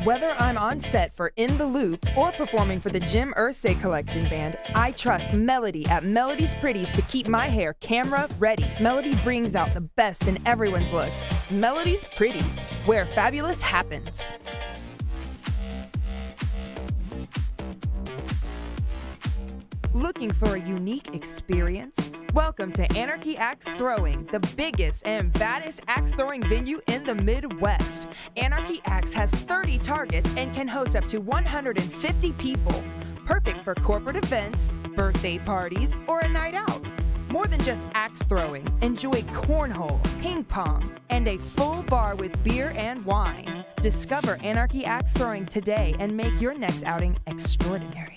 Whether I'm on set for In the Loop or performing for the Jim Irsay Collection Band, I trust Melody at Melody's Pretties to keep my hair camera ready. Melody brings out the best in everyone's look. Melody's Pretties, where fabulous happens. Looking for a unique experience? Welcome to Anarchy Axe Throwing, the biggest and baddest axe throwing venue in the Midwest. Anarchy Axe has 30 targets and can host up to 150 people. Perfect for corporate events, birthday parties, or a night out. More than just axe throwing, enjoy cornhole, ping pong, and a full bar with beer and wine. Discover Anarchy Axe Throwing today and make your next outing extraordinary.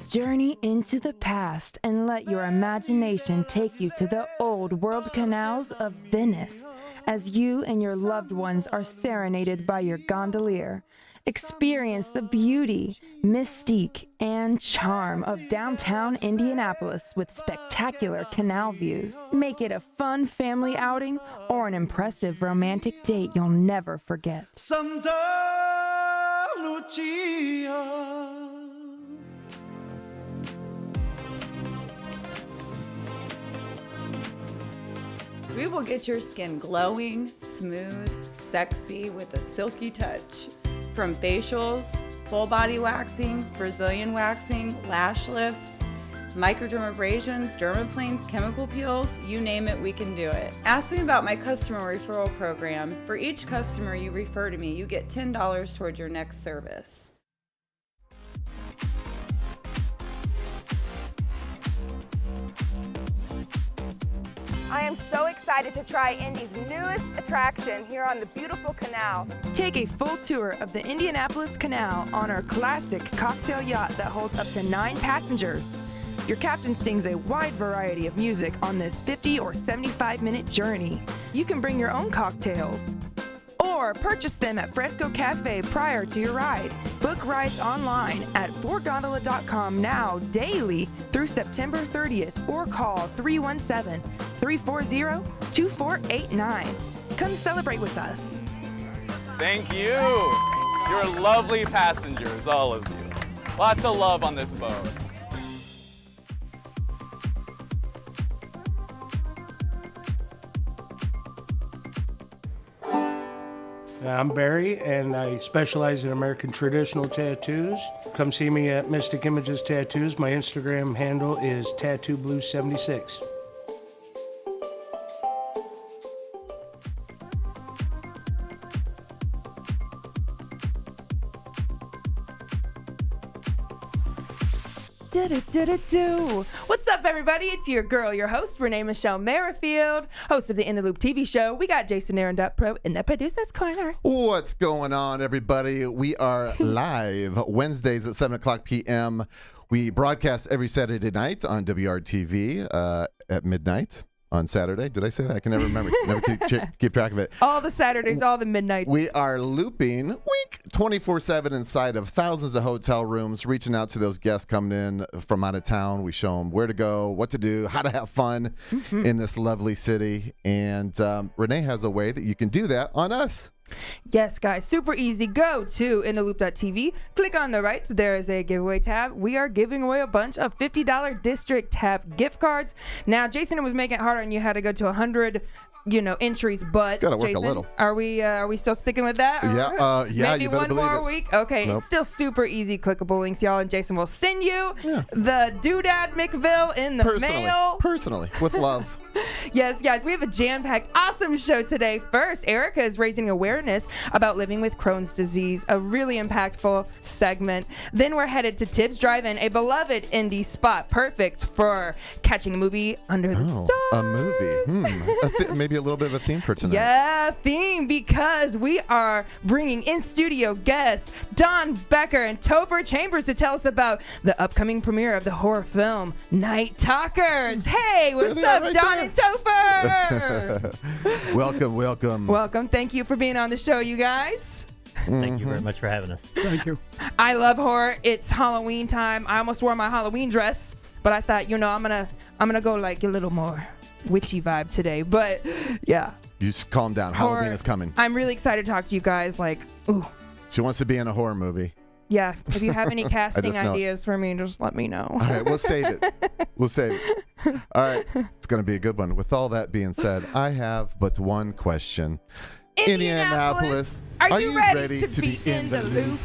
Journey into the past and let your imagination take you to the old world canals of Venice as you and your loved ones are serenaded by your gondolier. Experience the beauty, mystique, and charm of downtown Indianapolis with spectacular canal views. Make it a fun family outing or an impressive romantic date you'll never forget. Santa Lucia. We will get your skin glowing, smooth, sexy with a silky touch. From facials, full body waxing, Brazilian waxing, lash lifts, microdermabrasions, dermaplanes, chemical peels, you name it, we can do it. Ask me about my customer referral program. For each customer you refer to me, you get $10 towards your next service. I am so excited to try Indy's newest attraction here on the beautiful canal. Take a full tour of the Indianapolis Canal on our classic cocktail yacht that holds up to 9 passengers. Your captain sings a wide variety of music on this 50 or 75-minute journey. You can bring your own cocktails or purchase them at Fresco Cafe prior to your ride. Book rides online at fourgondola.com now daily through September 30th or call 317-340-2489. Come celebrate with us. Thank you. You're lovely passengers, all of you. Lots of love on this boat. I'm Barry, and I specialize in American traditional tattoos. Come see me at Mystic Images Tattoos. My Instagram handle is TattooBlue76. What's up, everybody? It's your girl, your host, Renee Michelle Merrifield, host of the In the Loop TV show. We got Jason Aaron Pro in the producer's corner. What's going on, everybody? We are live Wednesdays at 7 o'clock p.m. We broadcast every Saturday night on WRTV at midnight. On Saturday. Did I say that? I can never remember. Never keep track of it. All the Saturdays, all the midnights. We are looping 24/7 inside of thousands of hotel rooms, reaching out to those guests coming in from out of town. We show them where to go, what to do, how to have fun in this lovely city. And Renee has a way that you can do that on us. Yes, guys, super easy. Go to intheloop.tv. Click on the right. There is a giveaway tab. We are giving away a bunch of $50 District tab gift cards. Now, Jason was making it harder, and you had to go to 100 entries, but gotta work Jason, a little. Are we still sticking with that? Yeah, maybe you better one more believe it. week. Okay, Nope. It's still super easy, clickable links, y'all, and Jason will send you the Doodad McVille in the mail. Personally, with love. Yes, guys, we have a jam-packed, awesome show today. First, Erica is raising awareness about living with Crohn's disease, a really impactful segment. Then we're headed to Tibbs Drive-In, a beloved indie spot, perfect for catching a movie under the stars. A movie. Maybe a little bit of a theme for tonight. Yeah, theme, because we are bringing in-studio guests Don Becker and Topher Chambers to tell us about the upcoming premiere of the horror film Night Talkers. Hey, what's up, right Don there. and Topher? Welcome. Welcome. Thank you for being on the show, you guys. Thank you very much for having us. Thank you. I love horror. It's Halloween time. I almost wore my Halloween dress, but I thought, I'm gonna go like a little more witchy vibe today. But yeah. You just calm down. Halloween is coming. I'm really excited to talk to you guys. Like, ooh. She wants to be in a horror movie. Yeah. If you have any casting ideas for me, just let me know. All right, we'll save it. We'll save it. All right, it's going to be a good one. With all that being said, I have but one question. Indianapolis, are you ready to be in the loop?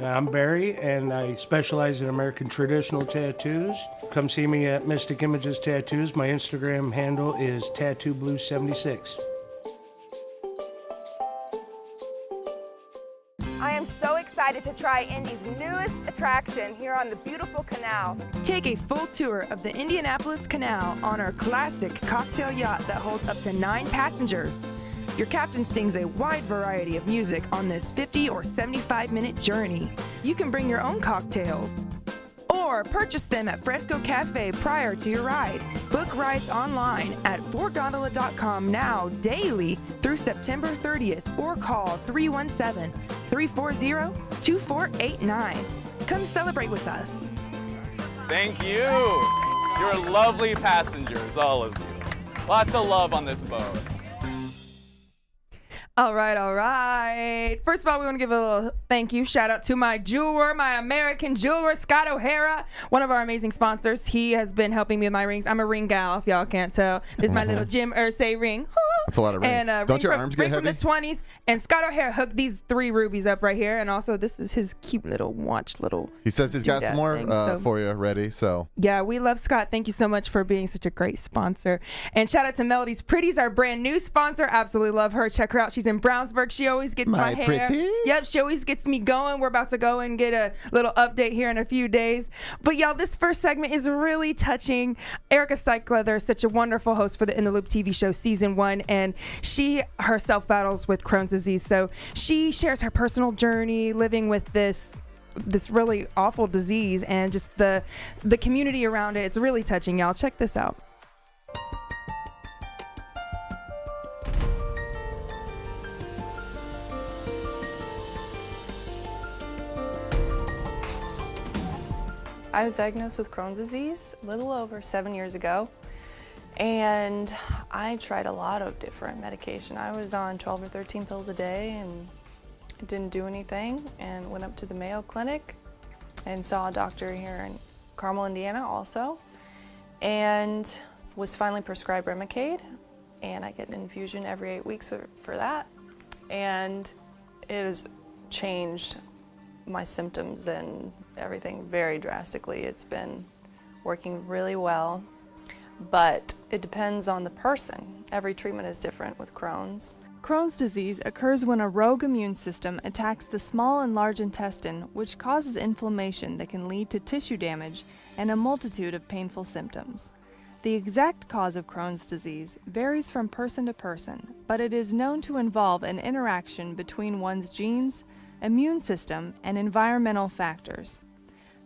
I'm Barry, and I specialize in American traditional tattoos. Come see me at Mystic Images Tattoos. My Instagram handle is TattooBlue76. I am so excited to try Indy's newest attraction here on the beautiful canal. Take a full tour of the Indianapolis Canal on our classic cocktail yacht that holds up to 9 passengers. Your captain sings a wide variety of music on this 50 or 75-minute journey. You can bring your own cocktails or purchase them at Fresco Cafe prior to your ride. Book rides online at fourgondola.com now daily through September 30th or call 317-340-2489. Come celebrate with us. Thank you. You're lovely passengers, all of you. Lots of love on this boat. All right. First of all, we want to give a little thank you, shout out to my jeweler, my American jeweler, Scott O'Hara, one of our amazing sponsors. He has been helping me with my rings. I'm a ring gal, if y'all can't tell. This is my little Jim Irsay ring. That's a lot of rings. And, Don't your arms get heavy? From the 20s. And Scott O'Hara hooked these 3 rubies up right here. And also, this is his cute little watch. He says he's got some more for you ready. So yeah, we love Scott. Thank you so much for being such a great sponsor. And shout out to Melody's Pretties, our brand new sponsor. Absolutely love her. Check her out. She's in Brownsburg. She always gets my hair. Pretty? Yep, she always gets me going. We're about to go and get a little update here in a few days. But y'all, this first segment is really touching. Erica Stykeleather is such a wonderful host for the In the Loop TV show Season 1, and she herself battles with Crohn's disease. So she shares her personal journey living with this really awful disease and just the community around it. It's really touching, y'all. Check this out. I was diagnosed with Crohn's disease a little over 7 years ago, and I tried a lot of different medication. I was on 12 or 13 pills a day and it didn't do anything, and went up to the Mayo Clinic and saw a doctor here in Carmel, Indiana also, and was finally prescribed Remicade, and I get an infusion every 8 weeks for that, and it has changed my symptoms and everything very drastically. It's been working really well, but it depends on the person. Every treatment is different with Crohn's. Crohn's disease occurs when a rogue immune system attacks the small and large intestine, which causes inflammation that can lead to tissue damage and a multitude of painful symptoms. The exact cause of Crohn's disease varies from person to person, but it is known to involve an interaction between one's genes, immune system, and environmental factors.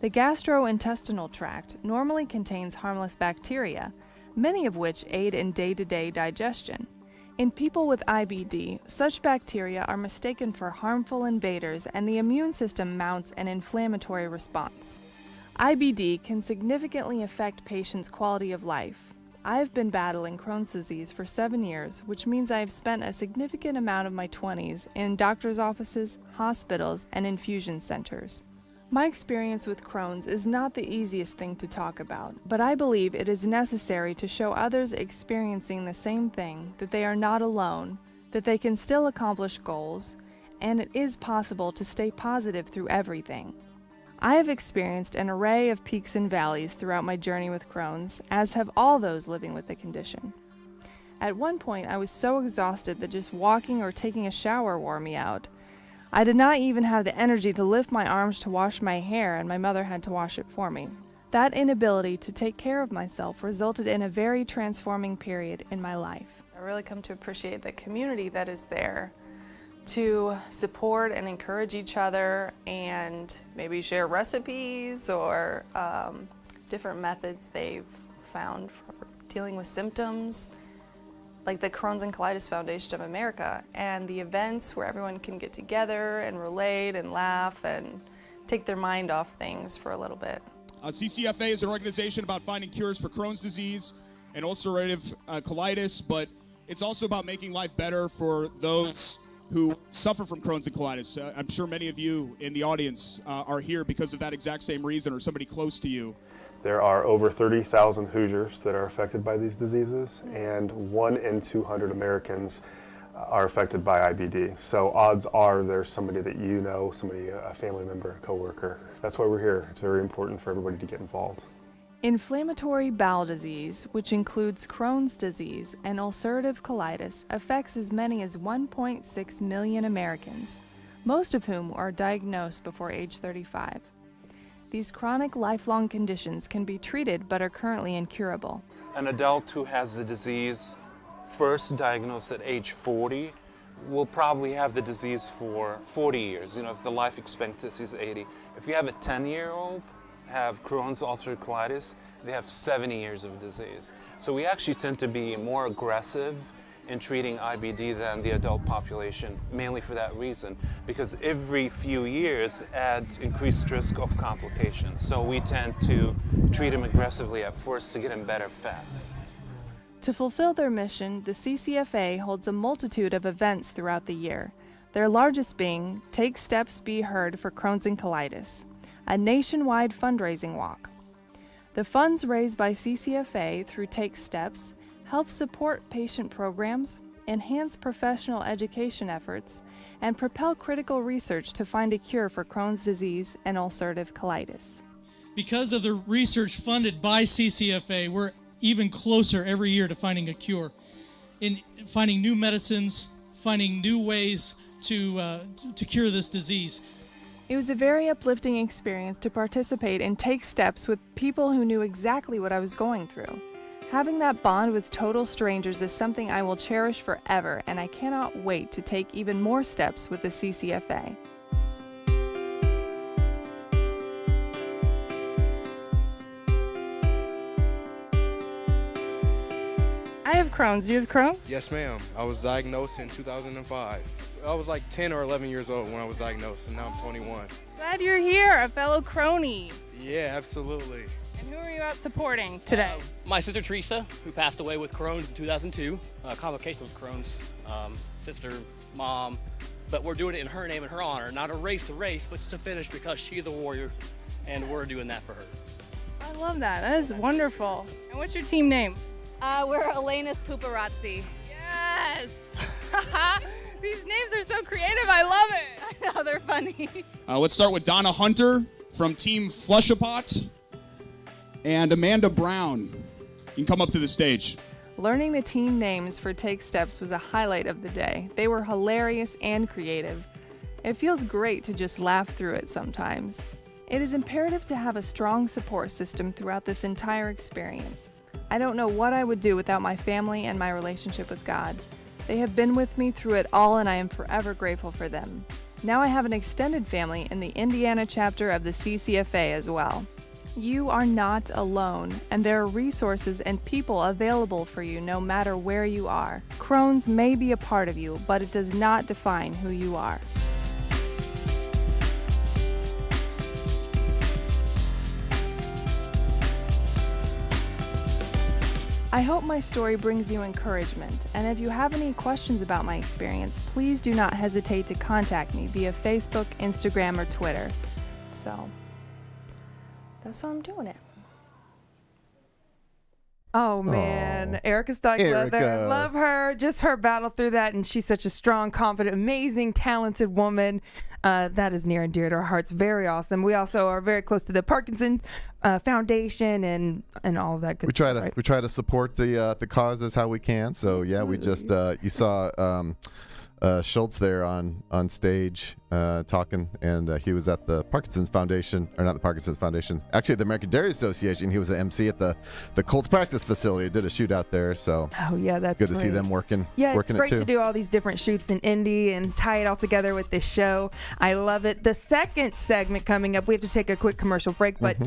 The gastrointestinal tract normally contains harmless bacteria, many of which aid in day-to-day digestion. In people with IBD, such bacteria are mistaken for harmful invaders, and the immune system mounts an inflammatory response. IBD can significantly affect patients' quality of life. I've been battling Crohn's disease for 7 years, which means I have spent a significant amount of my 20s in doctors' offices, hospitals, and infusion centers. My experience with Crohn's is not the easiest thing to talk about, but I believe it is necessary to show others experiencing the same thing that they are not alone, that they can still accomplish goals, and it is possible to stay positive through everything. I have experienced an array of peaks and valleys throughout my journey with Crohn's, as have all those living with the condition. At one point, I was so exhausted that just walking or taking a shower wore me out. I did not even have the energy to lift my arms to wash my hair, and my mother had to wash it for me. That inability to take care of myself resulted in a very transforming period in my life. really come to appreciate the community that is there to support and encourage each other and maybe share recipes or different methods they've found for dealing with symptoms, like the Crohn's and Colitis Foundation of America, and the events where everyone can get together and relate and laugh and take their mind off things for a little bit. CCFA is an organization about finding cures for Crohn's disease and ulcerative colitis, but it's also about making life better for those who suffer from Crohn's and colitis. I'm sure many of you in the audience are here because of that exact same reason, or somebody close to you. There are over 30,000 Hoosiers that are affected by these diseases, and 1 in 200 Americans are affected by IBD. So odds are there's somebody that you know, somebody, a family member, a coworker. That's why we're here. It's very important for everybody to get involved. Inflammatory bowel disease, which includes Crohn's disease and ulcerative colitis, affects as many as 1.6 million Americans, most of whom are diagnosed before age 35. These chronic lifelong conditions can be treated but are currently incurable. An adult who has the disease first diagnosed at age 40 will probably have the disease for 40 years, if the life expectancy is 80. If you have a 10-year-old have Crohn's ulcerative colitis, they have 70 years of disease. So we actually tend to be more aggressive in treating IBD than the adult population, mainly for that reason, because every few years adds increased risk of complications. So we tend to treat them aggressively at first to get them better fast. To fulfill their mission, the CCFA holds a multitude of events throughout the year, their largest being Take Steps Be Heard for Crohn's and Colitis, a nationwide fundraising walk. The funds raised by CCFA through Take Steps help support patient programs, enhance professional education efforts, and propel critical research to find a cure for Crohn's disease and ulcerative colitis. Because of the research funded by CCFA, we're even closer every year to finding a cure, in finding new medicines, finding new ways to cure this disease. It was a very uplifting experience to participate and take steps with people who knew exactly what I was going through. Having that bond with total strangers is something I will cherish forever, and I cannot wait to take even more steps with the CCFA. I have Crohn's. Do you have Crohn's? Yes, ma'am. I was diagnosed in 2005. I was like 10 or 11 years old when I was diagnosed, and now I'm 21. Glad you're here, a fellow Crony. Yeah, absolutely. And who are you out supporting today? My sister Teresa, who passed away with Crohn's in 2002, complications with Crohn's, sister, mom, but we're doing it in her name and her honor, not a race to race, but to finish because she's a warrior, and we're doing that for her. I love that. That is wonderful. And what's your team name? We're Elena's Pooparazzi. Yes! These names are so creative. I love it. I know, they're funny. Let's start with Donna Hunter from Team Flush-A-Pot and Amanda Brown. You can come up to the stage. Learning the team names for Take Steps was a highlight of the day. They were hilarious and creative. It feels great to just laugh through it sometimes. It is imperative to have a strong support system throughout this entire experience. I don't know what I would do without my family and my relationship with God. They have been with me through it all, and I am forever grateful for them. Now I have an extended family in the Indiana chapter of the CCFA as well. You are not alone, and there are resources and people available for you no matter where you are. Crohn's may be a part of you, but it does not define who you are. I hope my story brings you encouragement, and if you have any questions about my experience, please do not hesitate to contact me via Facebook, Instagram, or Twitter. So, that's why I'm doing it. Oh man, Erica Stockleather, love her. Just her battle through that, and she's such a strong, confident, amazing, talented woman. That is near and dear to our hearts. Very awesome. We also are very close to the Parkinson Foundation and all of that good stuff. Right? We try to support the causes how we can. So yeah, we just you saw Schultz there on stage talking, and he was at the Parkinson's Foundation, or not the Parkinson's Foundation, actually the American Dairy Association. He was an MC at the Colts practice facility. Did a shoot out there, so oh yeah, that's good to great. see them working. Yeah, working it's great it too. to do all these different shoots in Indy and tie it all together with this show. I love it. The second segment coming up, we have to take a quick commercial break, but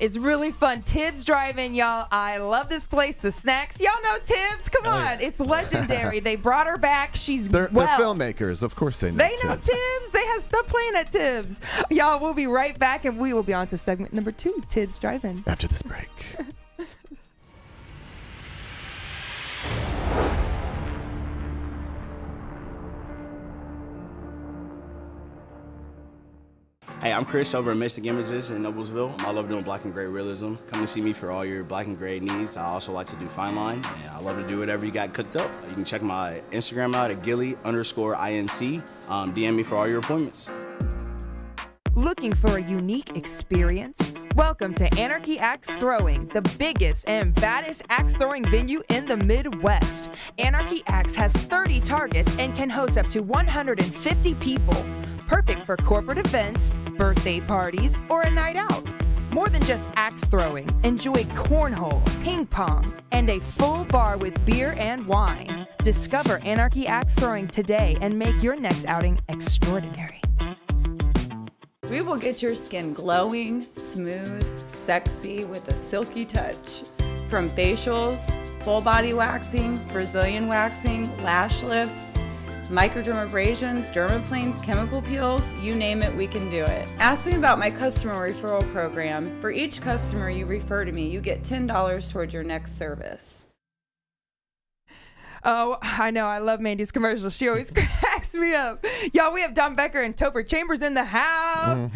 it's really fun. Tibbs Drive-In, y'all. I love this place. The snacks, y'all know Tibbs. Come on, it's legendary. They brought her back. She's They're filmmakers, of course they know. They know Tibbs. They have stuff playing at Tibbs. Y'all, we'll be right back, and we will be on to segment number 2, Tibbs Drive-In. After this break. Hey, I'm Chris over at Mystic Images in Noblesville. I love doing black and gray realism. Come and see me for all your black and gray needs. I also like to do fine line, and I love to do whatever you got cooked up. You can check my Instagram out at Gilly_INC. DM me for all your appointments. Looking for a unique experience? Welcome to Anarchy Axe Throwing, the biggest and baddest axe throwing venue in the Midwest. Anarchy Axe has 30 targets and can host up to 150 people. Perfect for corporate events, birthday parties, or a night out. More than just axe throwing, enjoy cornhole, ping pong, and a full bar with beer and wine. Discover Anarchy Axe Throwing today and make your next outing extraordinary. We will get your skin glowing, smooth, sexy with a silky touch. From facials, full body waxing, Brazilian waxing, lash lifts, microdermabrasions, dermaplanes, chemical peels, you name it, we can do it. Ask me about my customer referral program. For each customer you refer to me, you get $10 towards your next service. Oh, I know. I love Mandy's commercials. She always cracks me up. Y'all, we have Don Becker and Topher Chambers in the house.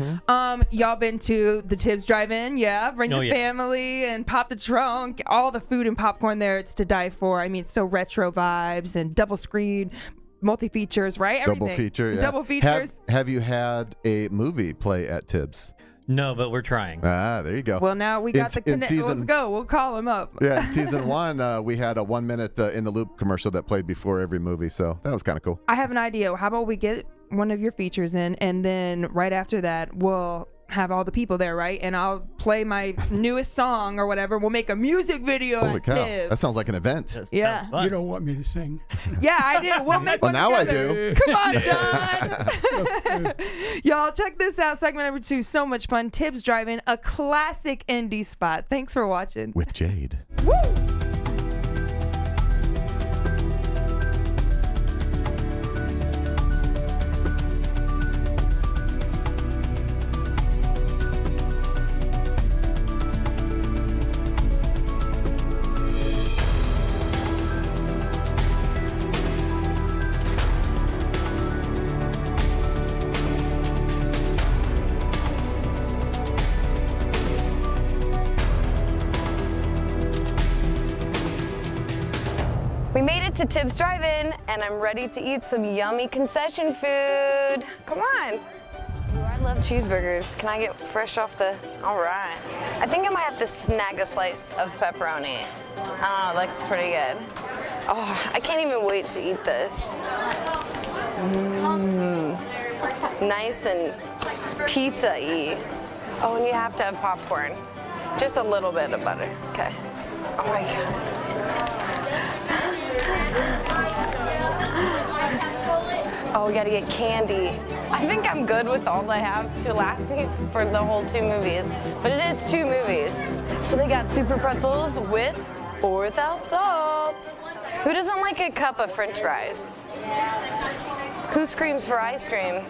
Y'all been to the Tibbs Drive-In? Yeah. Bring the family and pop the trunk. All the food and popcorn there. It's to die for. I mean, it's so retro vibes and double screen, multi-features, right? Double Everything. feature, yeah. Double features. Have you had a movie play at Tibbs? No, but we're trying. Ah, there you go. Well, now we got the connect. Let's go. We'll call him up. Yeah, in season 1, we had a 1-minute in the loop commercial that played before every movie, so that was kind of cool. I have an idea. How about we get one of your features in, and then right after that, we'll have all the people there, right? And I'll play my newest song or whatever. We'll make a music video Holy at cow. Tibbs. That sounds like an event. Yeah. You don't want me to sing. Yeah, I do. We'll make one now together. I do. Come on, Don. Y'all, check this out. Segment number 2. So much fun. Tibbs Drive-In, a classic indie spot. Thanks for watching. With Jade. Woo! We made it to Tibbs Drive-In, and I'm ready to eat some yummy concession food. Come on. Ooh, I love cheeseburgers. Can I get fresh off the, all right. I think I might have to snag a slice of pepperoni. I don't know, it looks pretty good. Oh, I can't even wait to eat this. Nice and pizza-y. Oh, and you have to have popcorn. Just a little bit of butter, okay. Oh my God. Oh, we gotta get candy. I think I'm good with all I have to last me for the whole 2 movies, but it is 2 movies. So they got super pretzels with or without salt. Who doesn't like a cup of French fries? Who screams for ice cream?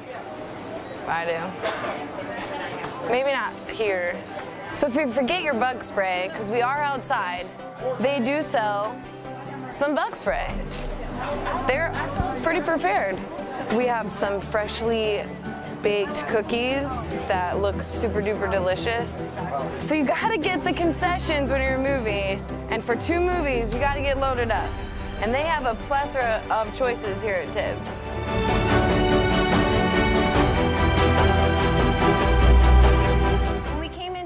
I do. Maybe not here. So if you forget your bug spray, because we are outside, they do sell some bug spray. They're pretty prepared. We have some freshly baked cookies that look super duper delicious. So you gotta get the concessions when you're a movie, and for 2 movies, you gotta get loaded up. And they have a plethora of choices here at Tibbs.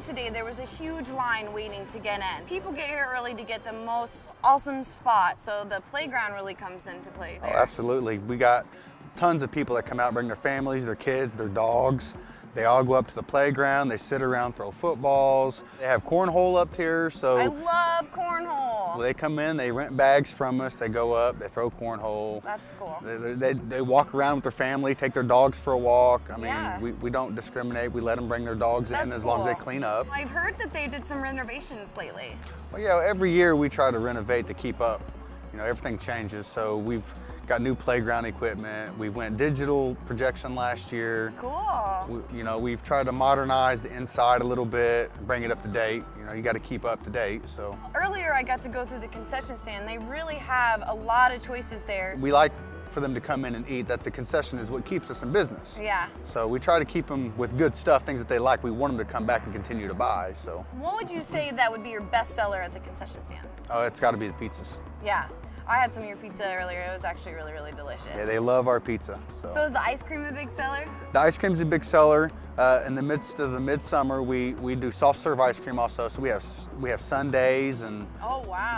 Today, there was a huge line waiting to get in. People get here early to get the most awesome spot, so the playground really comes into place Oh, here. absolutely. We got tons of people that come out, bring their families, their kids, their dogs. They all go up to the playground, they sit around, throw footballs. They have cornhole up here, so I love cornhole. they come in, they rent bags from us, they go up, they throw cornhole. That's cool. They walk around with their family, take their dogs for a walk. I mean, Yeah. we don't discriminate. We let them bring their dogs in as long as they clean up. I've heard that they did some renovations lately. Well, yeah, every year we try to renovate to keep up. You know, everything changes, so we've got new playground equipment. We went digital projection last year. Cool. We've tried to modernize the inside a little bit, bring it up to date. You know, you got to keep up to date, so. Earlier I got to go through the concession stand. They really have a lot of choices there. We like for them to come in and eat, that the concession is what keeps us in business. Yeah. So we try to keep them with good stuff, things that they like. We want them to come back and continue to buy, so. What would you say that would be your best seller at the concession stand? Oh, it's got to be the pizzas. Yeah. I had some of your pizza earlier. It was actually really, really delicious. Yeah, they love our pizza. So is the ice cream a big seller? The ice cream's a big seller. In the midst of the midsummer, we do soft serve ice cream also. So we have sundaes and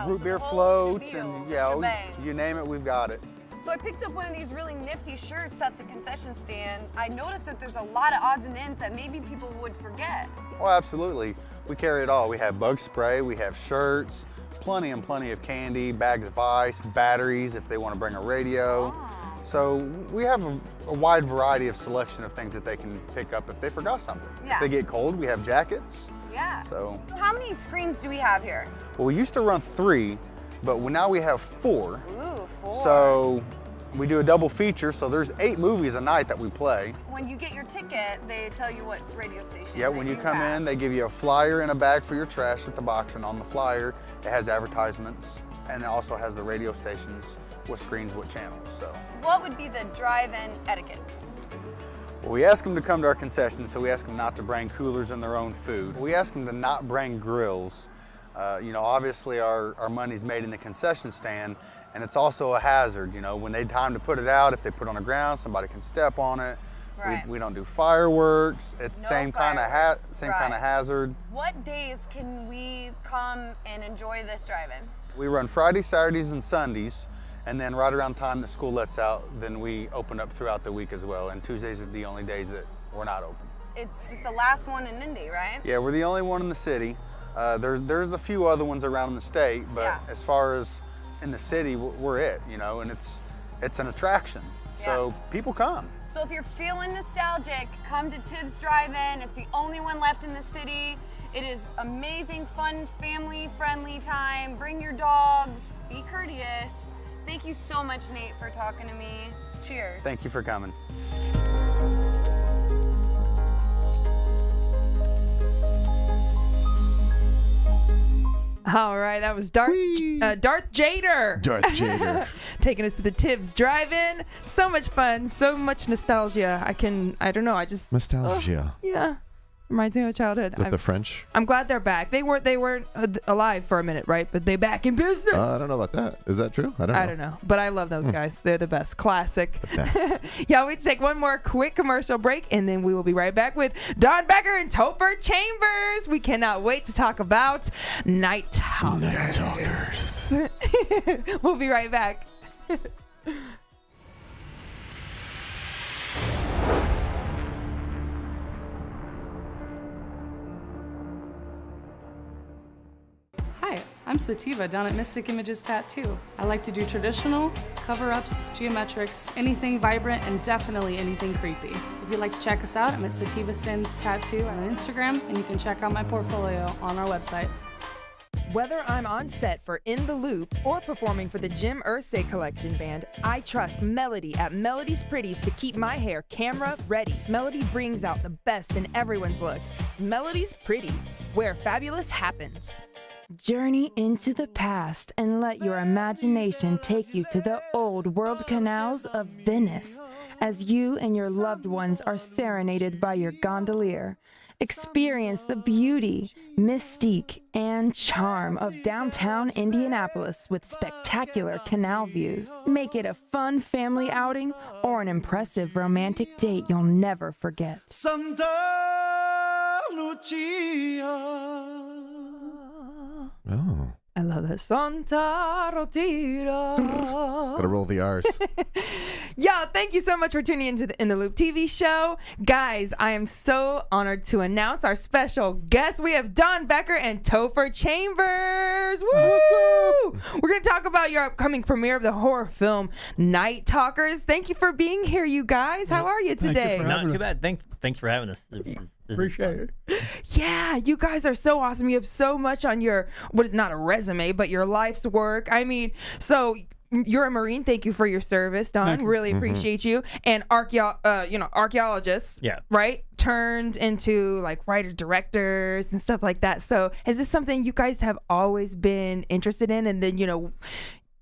root beer floats and you name it, we've got it. So I picked up one of these really nifty shirts at the concession stand. I noticed that there's a lot of odds and ends that maybe people would forget. Oh, absolutely. We carry it all. We have bug spray, we have shirts, plenty and plenty of candy, bags of ice, batteries if they want to bring a radio. So we have a wide variety of selection of things that they can pick up if they forgot something. Yeah. If they get cold, we have jackets. Yeah. So How many screens do we have here? well, we used to run 3, but now we have 4. Ooh, 4. So we do a double feature, so there's 8 movies a night that we play. When you get your ticket, they tell you what radio station. Yeah, when you come in, they give you a flyer and a bag for your trash at the box, and on the flyer, it has advertisements, and it also has the radio stations, what screens, what channels, so. What would be the drive-in etiquette? Well, we ask them to come to our concession, so we ask them not to bring coolers and their own food. We ask them to not bring grills. Obviously our money's made in the concession stand, and it's also a hazard. When they time to put it out, if they put it on the ground, somebody can step on it. Right. We don't do fireworks. It's No same kind of hazard. What days can we come and enjoy this drive-in? We run Fridays, Saturdays, and Sundays, and then right around the time that school lets out, then we open up throughout the week as well. And Tuesdays are the only days that we're not open. It's the last one in Indy, right? Yeah, we're the only one in the city. There's a few other ones around in the state, but as far as in the city, we're it, and it's an attraction. So people come. So if you're feeling nostalgic, come to Tibbs Drive-In. It's the only one left in the city. It is amazing, fun, family-friendly time. Bring your dogs, be courteous. Thank you so much, Nate, for talking to me. Cheers. Thank you for coming. All right, that was Darth Jader. Darth Jader. Taking us to the Tibbs Drive-In. So much fun, so much nostalgia. I don't know, Nostalgia. Yeah. Reminds me of childhood. Is that the French? I'm glad they're back. They weren't alive for a minute, right? But they back in business. I don't know about that. Is that true? I don't know. But I love those guys. They're the best. Classic. Yeah, we take one more quick commercial break, and then we will be right back with Don Becker and Topher Chambers. We cannot wait to talk about Night Talkers. We'll be right back. Hi, I'm Sativa down at Mystic Images Tattoo. I like to do traditional, cover-ups, geometrics, anything vibrant, and definitely anything creepy. If you'd like to check us out, I'm at Sativa Sins Tattoo on Instagram, and you can check out my portfolio on our website. Whether I'm on set for In the Loop or performing for the Jim Irsay Collection Band, I trust Melody at Melody's Pretties to keep my hair camera ready. Melody brings out the best in everyone's look. Melody's Pretties, where fabulous happens. Journey into the past and let your imagination take you to the old world canals of Venice as you and your loved ones are serenaded by your gondolier. Experience the beauty, mystique, and charm of downtown Indianapolis with spectacular canal views. Make it a fun family outing or an impressive romantic date you'll never forget. Santa Lucia. Oh. I love that. Santa Rotira. Gotta roll the R's. Y'all, thank you so much for tuning into the In the Loop TV show. Guys, I am so honored to announce our special guests. We have Don Becker and Topher Chambers. Woo! What's up? We're going to talk about your upcoming premiere of the horror film Night Talkers. Thank you for being here, you guys. How are you today? Not too bad. Thanks for having us. This Appreciate it. Yeah, you guys are so awesome. You have so much on your, what is not a resume, but your life's work. I mean, so you're a Marine. Thank you for your service, Don. Really appreciate you. And archaeologists, right? Turned into like writer directors and stuff like that. So is this something you guys have always been interested in? And then,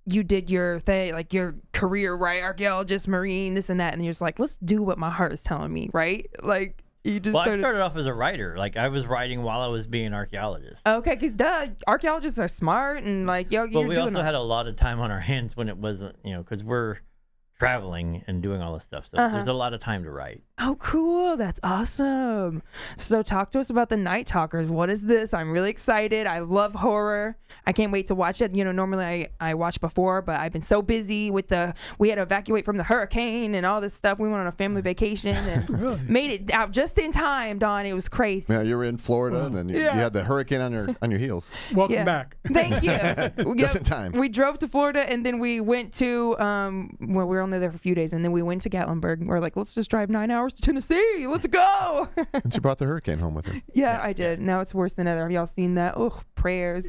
you did your thing, like your career, right? Archaeologist, Marine, this and that. And you're just like, let's do what my heart is telling me, right? Like, you just I started off as a writer. Like, I was writing while I was being an archaeologist. Okay, because archaeologists are smart and like, But we also had a lot of time on our hands when it wasn't, because we're traveling and doing all this stuff. So there's a lot of time to write. Oh, cool. That's awesome. So talk to us about the Night Talkers. What is this? I'm really excited. I love horror. I can't wait to watch it. Normally I watch before, but I've been so busy with we had to evacuate from the hurricane and all this stuff. We went on a family vacation and made it out just in time, Don. It was crazy. Yeah, you were in Florida and then you had the hurricane on your heels. Welcome back. Thank you. Just in time. We drove to Florida and then we went to, we were only there for a few days and then we went to Gatlinburg. We're like, let's just drive 9 hours to Tennessee. Let's go. And she brought the hurricane home with her. Yeah, I did. Now it's worse than ever. Have y'all seen that? Oh, prayers.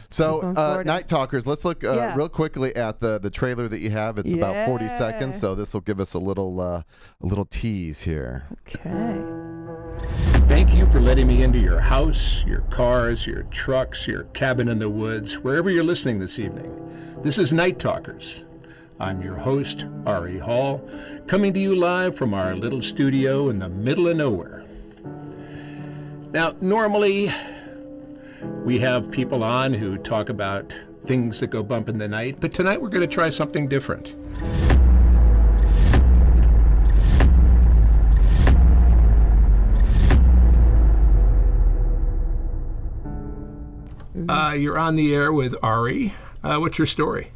So, Night Talkers, let's look real quickly at the trailer that you have. It's about 40 seconds, so this will give us a little tease here. Okay. Thank you for letting me into your house, your cars, your trucks, your cabin in the woods, wherever you're listening this evening. This is Night Talkers. I'm your host, Ari Hall, coming to you live from our little studio in the middle of nowhere. Now, normally, we have people on who talk about things that go bump in the night, but tonight we're going to try something different. You're on the air with Ari. What's your story?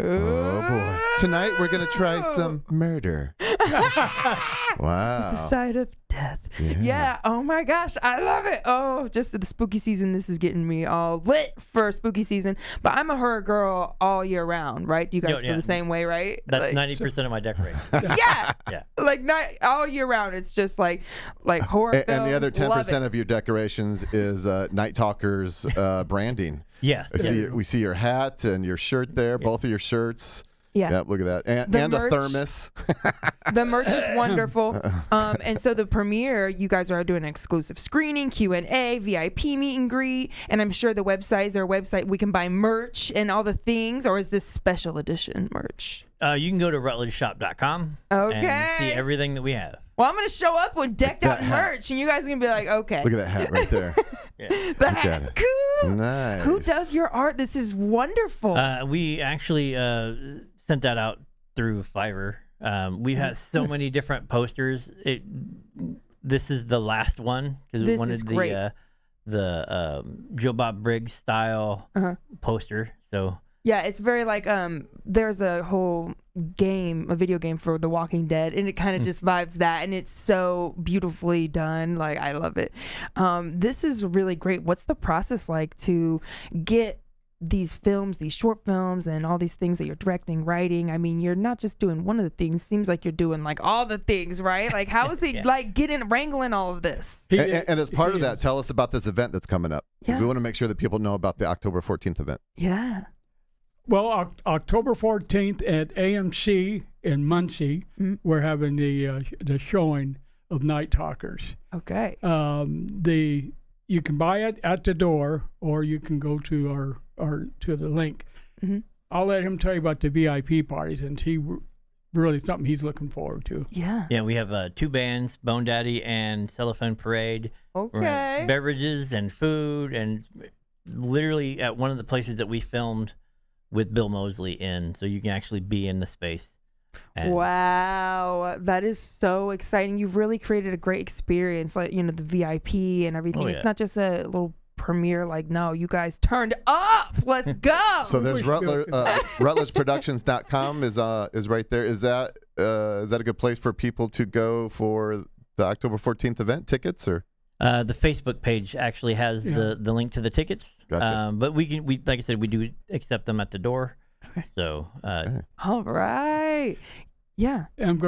Oh, boy. Tonight we're going to try some murder. Wow. The side of death. Yeah. Oh my gosh. I love it. Oh, just the spooky season. This is getting me all lit for spooky season. But I'm a horror girl all year round, right? Do you guys feel the same way, right? That's 90% of my decorating. Yeah. Like all year round. It's just like horror films. And the other 10% of your decorations is Night Talkers branding. Yes. We see your hat and your shirt there, both of your shirts. Yeah. Yep, look at that. And a thermos. The merch is wonderful. And so the premiere, you guys are doing an exclusive screening, Q&A, VIP meet and greet. And I'm sure the website, is there a website we can buy merch and all the things? Or is this special edition merch? You can go to rutledgeshop.com and see everything that we have. Well, I'm going to show up with decked out merch, and you guys are going to be like, okay. Look at that hat right there. The hat's cool. Nice. Who does your art? This is wonderful. We actually sent that out through Fiverr. We have so many different posters. This is the last one because we wanted the Joe Bob Briggs style poster. So. Yeah, it's very like there's a whole a video game for The Walking Dead, and it kind of just vibes that, and it's so beautifully done. Like, I love it. This is really great. What's the process like to get these films, these short films, and all these things that you're directing, writing? I mean, you're not just doing one of the things. Seems like you're doing like all the things, right? Like, how is it like wrangling all of this? And as part of that, tell us about this event that's coming up. Because we want to make sure that people know about the October 14th event. Yeah. Well, October 14th at AMC in Muncie, we're having the showing of Night Talkers. Okay. You can buy it at the door, or you can go to to the link. I'll let him tell you about the VIP parties, and really something he's looking forward to. Yeah. Yeah, we have 2 bands, Bone Daddy and Cellophane Parade. Okay. Beverages and food, and literally at one of the places that we filmed with Bill Moseley in, so you can actually be in the space. Wow, that is so exciting. You've really created a great experience, like, the VIP and everything. It's not just a little premiere. Like, no, you guys turned up. Let's go. So there's RutledgeProductions.com is right there. Is that a good place for people to go for the October 14th event tickets or? The Facebook page actually has the link to the tickets. Gotcha. But we like I said, we do accept them at the door. Okay. So. All right. Yeah. And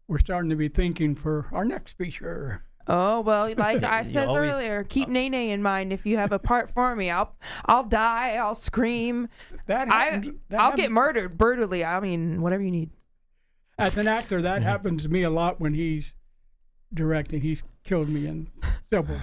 we're starting to be thinking for our next feature. Oh, well, like I said earlier, keep Nene in mind. If you have a part for me, I'll die, I'll scream. I'll get murdered brutally. I mean, whatever you need. As an actor, that happens to me a lot when he's directing. He's killed me in several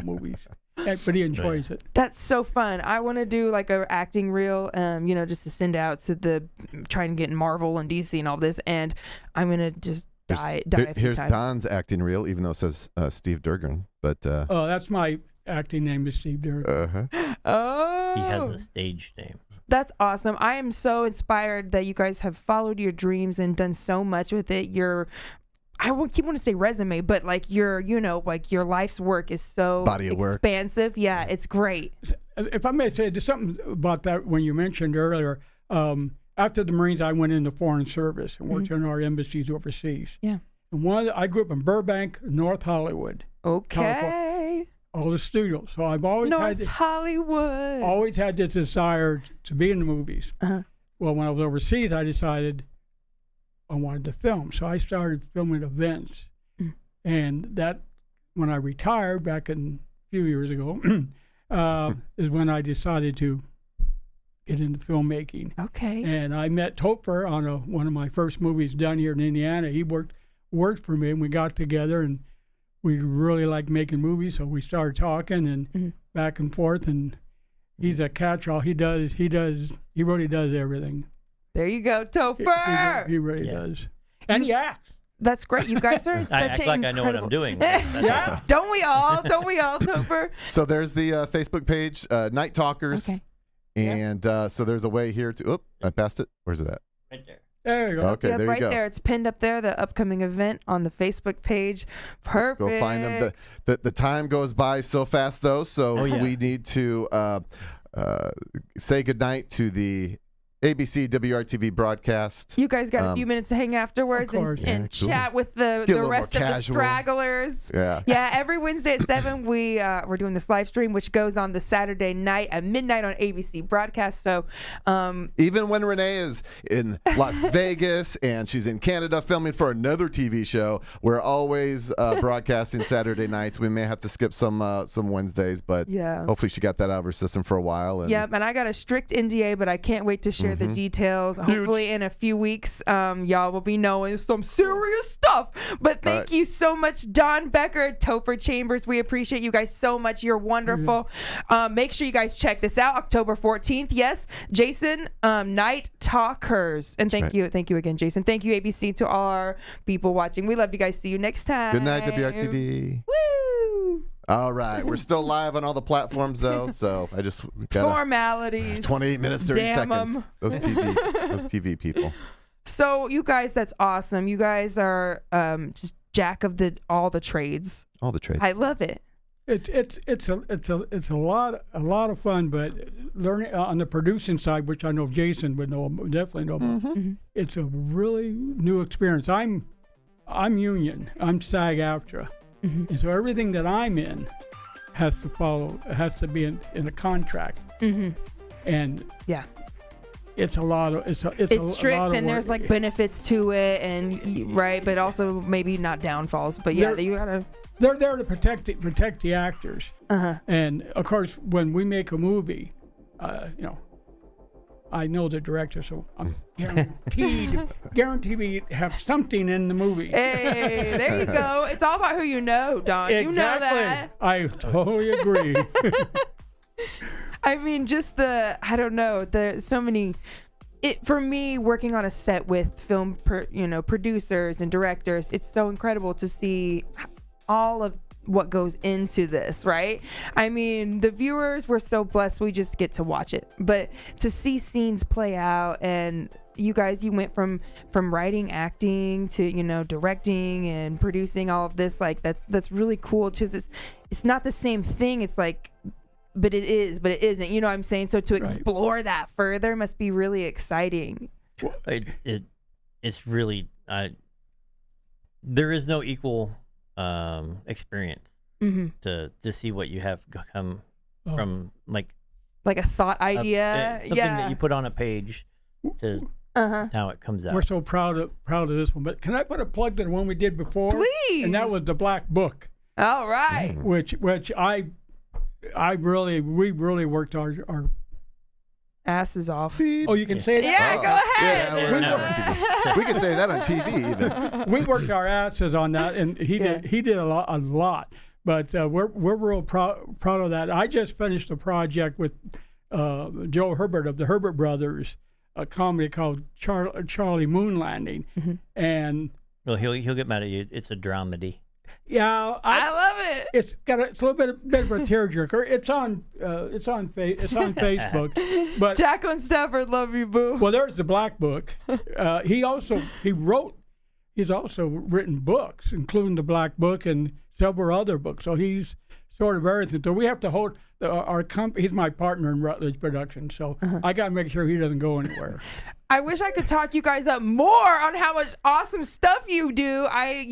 movies. But he enjoys it. That's so fun. I want to do like a acting reel, just to send out to trying to get in Marvel and DC and all this, and I'm gonna just die a few Here's times. Don's acting reel, even though it says Steve Durgan, but oh, that's my acting name is Steve Durgan. Oh, he has a stage name. That's awesome. I am so inspired that you guys have followed your dreams and done so much with it. I keep wanting to say resume, but like your life's work is so body of work. Expansive. Yeah, it's great. If I may say just something about that when you mentioned earlier, after the Marines, I went into foreign service and worked in our embassies overseas. Yeah. And I grew up in Burbank, North Hollywood. Okay. California. All the studios. So I've always always had this desire to be in the movies. Uh-huh. Well, when I was overseas, I decided I wanted to film. So I started filming events. And that, when I retired back a few years ago, is when I decided to get into filmmaking. Okay. And I met Topher on one of my first movies done here in Indiana. He worked for me, and we got together, and we really liked making movies, so we started talking and back and forth. And he's a catch-all. He really does everything. There you go, Topher. He really does, and he acts. That's great. You guys are such I act like I know what I'm doing. Yeah. Don't we all, Topher? So there's the Facebook page, Night Talkers. Okay. And so there's a way here to. I passed it. Where's it at? Right there. There you go. Okay, Yeah, there right you go. there. It's pinned up there. The upcoming event on the Facebook page. Perfect. Go find them. The time goes by so fast, though. So we need to say goodnight to the ABC WRTV broadcast. You guys got a few minutes to hang afterwards and chat with the rest of the stragglers. Yeah. Every Wednesday at 7 we're doing this live stream, which goes on the Saturday night at midnight on ABC broadcast. So even when Renee is in Las Vegas and she's in Canada filming for another TV show, we're always broadcasting Saturday nights. We may have to skip some Wednesdays, but hopefully she got that out of her system for a while. Yep, and I got a strict NDA, but I can't wait to share the details. Hopefully in a few weeks, y'all will be knowing some serious stuff. But thank you so much, Don Becker, Topher Chambers. We appreciate you guys so much. You're wonderful. Make sure you guys check this out, October 14th. Yes, Jason, Night Talkers. And thank you again, Jason. Thank you, ABC, to all our people watching. We love you guys. See you next time. Good night, WRTV. Woo! All right. We're still live on all the platforms, though, so I just got formalities. 28 minutes, 30 seconds. Those TV people. So, you guys, that's awesome. You guys are just jack of all the trades. All the trades. I love it. It's a lot of fun, but learning on the producing side, which I know Jason would definitely know about. It's a really new experience. I'm union. I'm SAG-AFTRA. And so everything that I'm in has to be in a contract. And it's a lot of it's strict, a lot of and there's work. like benefits to it, and but also maybe not downfalls. But you gotta. They're there to protect the actors. And of course, when we make a movie, I know the director, so I'm guaranteed to have something in the movie. Hey, there you go. It's all about who you know, Don. Exactly. You know that. I totally agree. I mean, just there's so many. For me, working on a set with film, producers and directors, it's so incredible to see all of what goes into this, right? I mean, the viewers, we're so blessed we just get to watch it, but to see scenes play out, and you guys, you went from writing, acting to directing and producing all of this, like that's really cool, because it's not the same thing. It's like but it isn't. You know what I'm saying? So to explore that further must be really exciting. It's really there is no equal experience to see what you have come from, like a thought idea, something that you put on a page to how it comes out. We're so proud of this one. But can I put a plug to the one we did before? Please. And that was the Black Book. All right. Which we really worked our asses off. Oh, you can say that? Yeah, go ahead. Yeah, we can say that on TV even. We worked our asses on that, and he did a lot. But we're real proud of that. I just finished a project with Joe Herbert of the Herbert Brothers, a comedy called Charlie Moon Landing, and well, he'll get mad at you. It's a dramedy. Yeah, I love it. It's got a little bit of a tearjerker. It's on Facebook. But Jacqueline Stafford, love you, boo. Well, there's the Black Book. He's also written books, including the Black Book and several other books. So he's sort of everything. So we have to hold our company. He's my partner in Rutledge Productions, so I got to make sure he doesn't go anywhere. I wish I could talk you guys up more on how much awesome stuff you do. I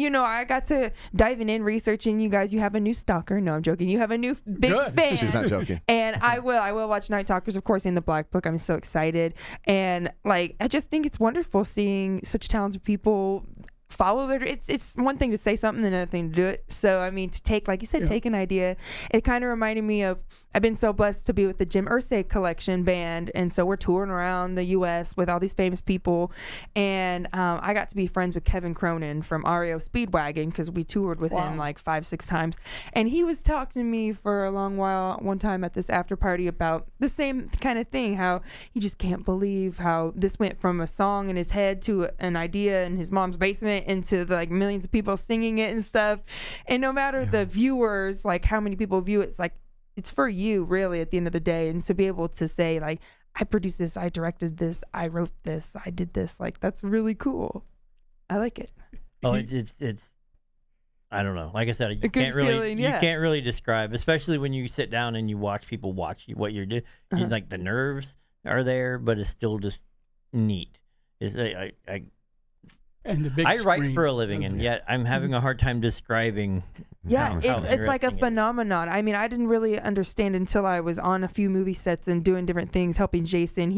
got to diving in, researching you guys. You have a new stalker. No, I'm joking. You have a new big fan. She's not joking. And I will watch Night Talkers, of course, in the Black Book. I'm so excited. And I just think it's wonderful seeing such talented people follow their. It's one thing to say something and another thing to do it. So I mean, to take, like you said, take an idea. It kind of reminded me of, I've been so blessed to be with the Jim Irsay Collection band, and so we're touring around the U.S. with all these famous people, and I got to be friends with Kevin Cronin from REO Speedwagon because we toured with him like 5-6 times, and he was talking to me for a long while one time at this after party about the same kind of thing, how he just can't believe how this went from a song in his head to an idea in his mom's basement into millions of people singing it and stuff, and no matter the viewers, like how many people view it, it's like, it's for you really at the end of the day. And to be able to say I produced this, I directed this, I wrote this, I did this, that's really cool. I like it. Oh, it's I don't know. Like I said, you can't really describe, especially when you sit down and you watch people watch what you're doing. Like the nerves are there, but it's still just neat. And the big I write screen. for a living, and yet I'm having a hard time describing. Yeah, it's like a phenomenon. I mean, I didn't really understand until I was on a few movie sets and doing different things, helping Jason.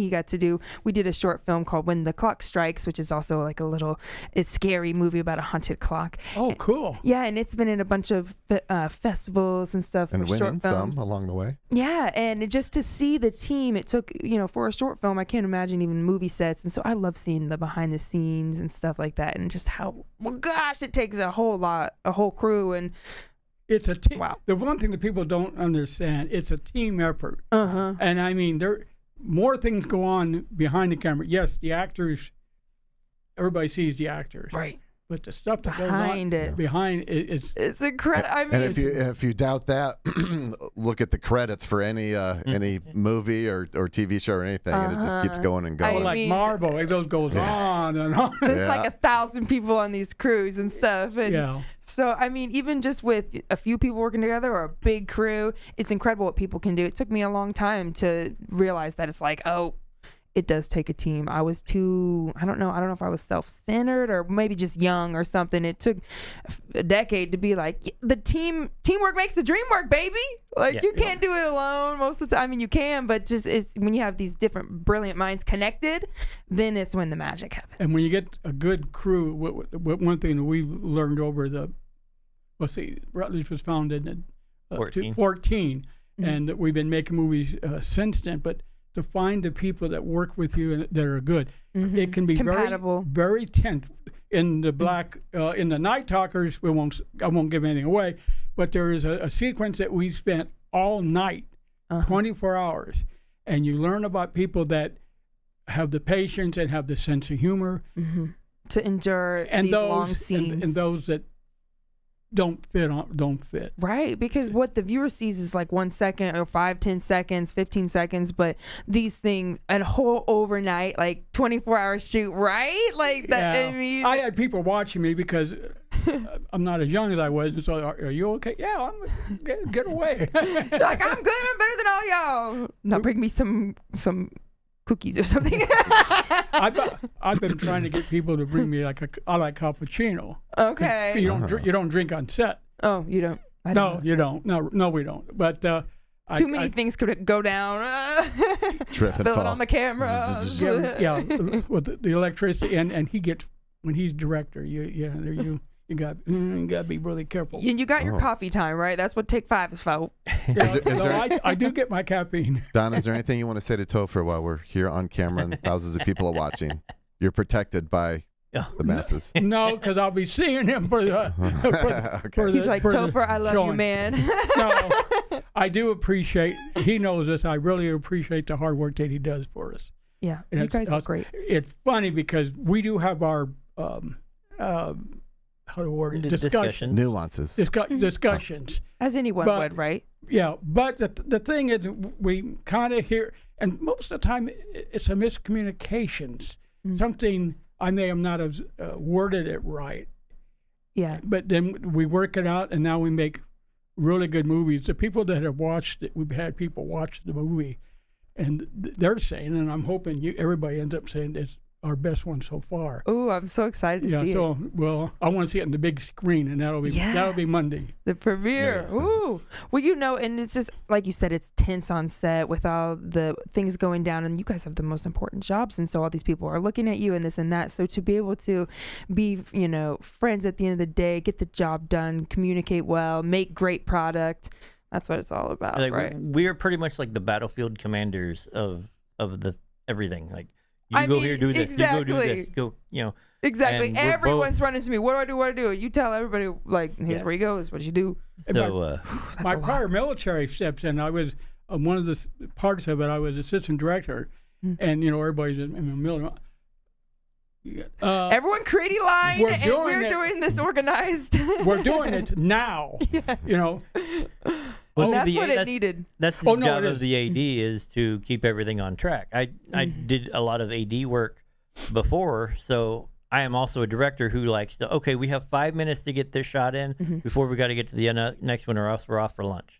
We did a short film called When the Clock Strikes, which is also like a scary movie about a haunted clock. Oh, cool. Yeah, and it's been in a bunch of festivals and stuff. And for winning short films. some along the way. Yeah, and just to see the team, it took, for a short film, I can't imagine even movie sets. And so I love seeing the behind the scenes and stuff like that, and just how, it takes a whole crew. And it's a team. Wow. The one thing that people don't understand, it's a team effort. And I mean, more things go on behind the camera. Yes, the actors, everybody sees the actors. Right. But the stuff that behind goes on behind it, it's incredible. I mean, and if you doubt that, look at the credits for any movie or TV show or anything, and it just keeps going and going. Like Marvel, it goes on and on. There's like 1,000 people on these crews and stuff. And so, I mean, even just with a few people working together or a big crew, it's incredible what people can do. It took me a long time to realize that it's like, it does take a team. I was I don't know if I was self-centered or maybe just young or something. It took a decade to be like, the teamwork makes the dream work, baby. You can't do it alone most of the time. I mean, you can, but just it's when you have these different brilliant minds connected, then it's when the magic happens. And when you get a good crew, one thing that we've learned over Rutledge was founded in 14, and that we've been making movies since then, but to find the people that work with you and that are good. It can be compatible, very tense. In the in the Night Talkers, I won't give anything away, but there is a sequence that we spent all night, 24 hours, and you learn about people that have the patience and have the sense of humor to endure these long scenes, and those that don't fit. Right, because what the viewer sees is like 1 second or 5-10 seconds, 15 seconds, but these things, a whole overnight, 24-hour shoot, right? Like that. Yeah. I mean, I had people watching me because I'm not as young as I was. And so, are you okay? Yeah, get away. Like, I'm good. I'm better than all y'all. Now bring me some cookies or something. I've been trying to get people to bring me I like cappuccino. Okay. You don't drink on set. Oh, you don't. No, you don't. No, we don't. But too many things could go down. Trip Spill it on the camera. yeah, with the electricity, and he gets when he's director. You got to be really careful. And you got your coffee time, right? That's what Take 5 is for. I do get my caffeine. Don, is there anything you want to say to Topher while we're here on camera and thousands of people are watching? You're protected by the masses. No, because I'll be seeing him for the. He's like, Topher, I love you, man. No, I do appreciate. He knows this. I really appreciate the hard work that he does for us. Yeah, you guys are great. It's funny because we do have our how to word it? Discussions. Nuances. Discussions. As anyone would, right? Yeah, but the thing is, we kind of hear, and most of the time, it's a miscommunications. Something I may have not have worded it right. Yeah. But then we work it out, and now we make really good movies. The people that have watched it, we've had people watch the movie, and they're saying, and I'm hoping everybody ends up saying it's our best one so far. Oh, I'm so excited to see it. Well, I want to see it on the big screen, and that'll be Monday. The premiere. Yeah. Ooh. Well, and it's just like you said, it's tense on set with all the things going down, and you guys have the most important jobs, and so all these people are looking at you and this and that. So to be able to be, friends at the end of the day, get the job done, communicate well, make great product. That's what it's all about, right? We're pretty much like the battlefield commanders of the everything. Like, you go here, do this. Exactly. You go do this. Exactly. Everyone's running to me. What do I do? You tell everybody, like, here's where you go. This is what you do. So my prior military steps in. I was one of the parts of it. I was assistant director, and everybody's in the military. Everyone create a line, we're doing this organized. We're doing it now. Yes. Well, that's what it needed. That's the job of the AD is to keep everything on track. I did a lot of AD work before, so I am also a director who likes to, we have 5 minutes to get this shot in before we got to get to the next one, or else we're off for lunch.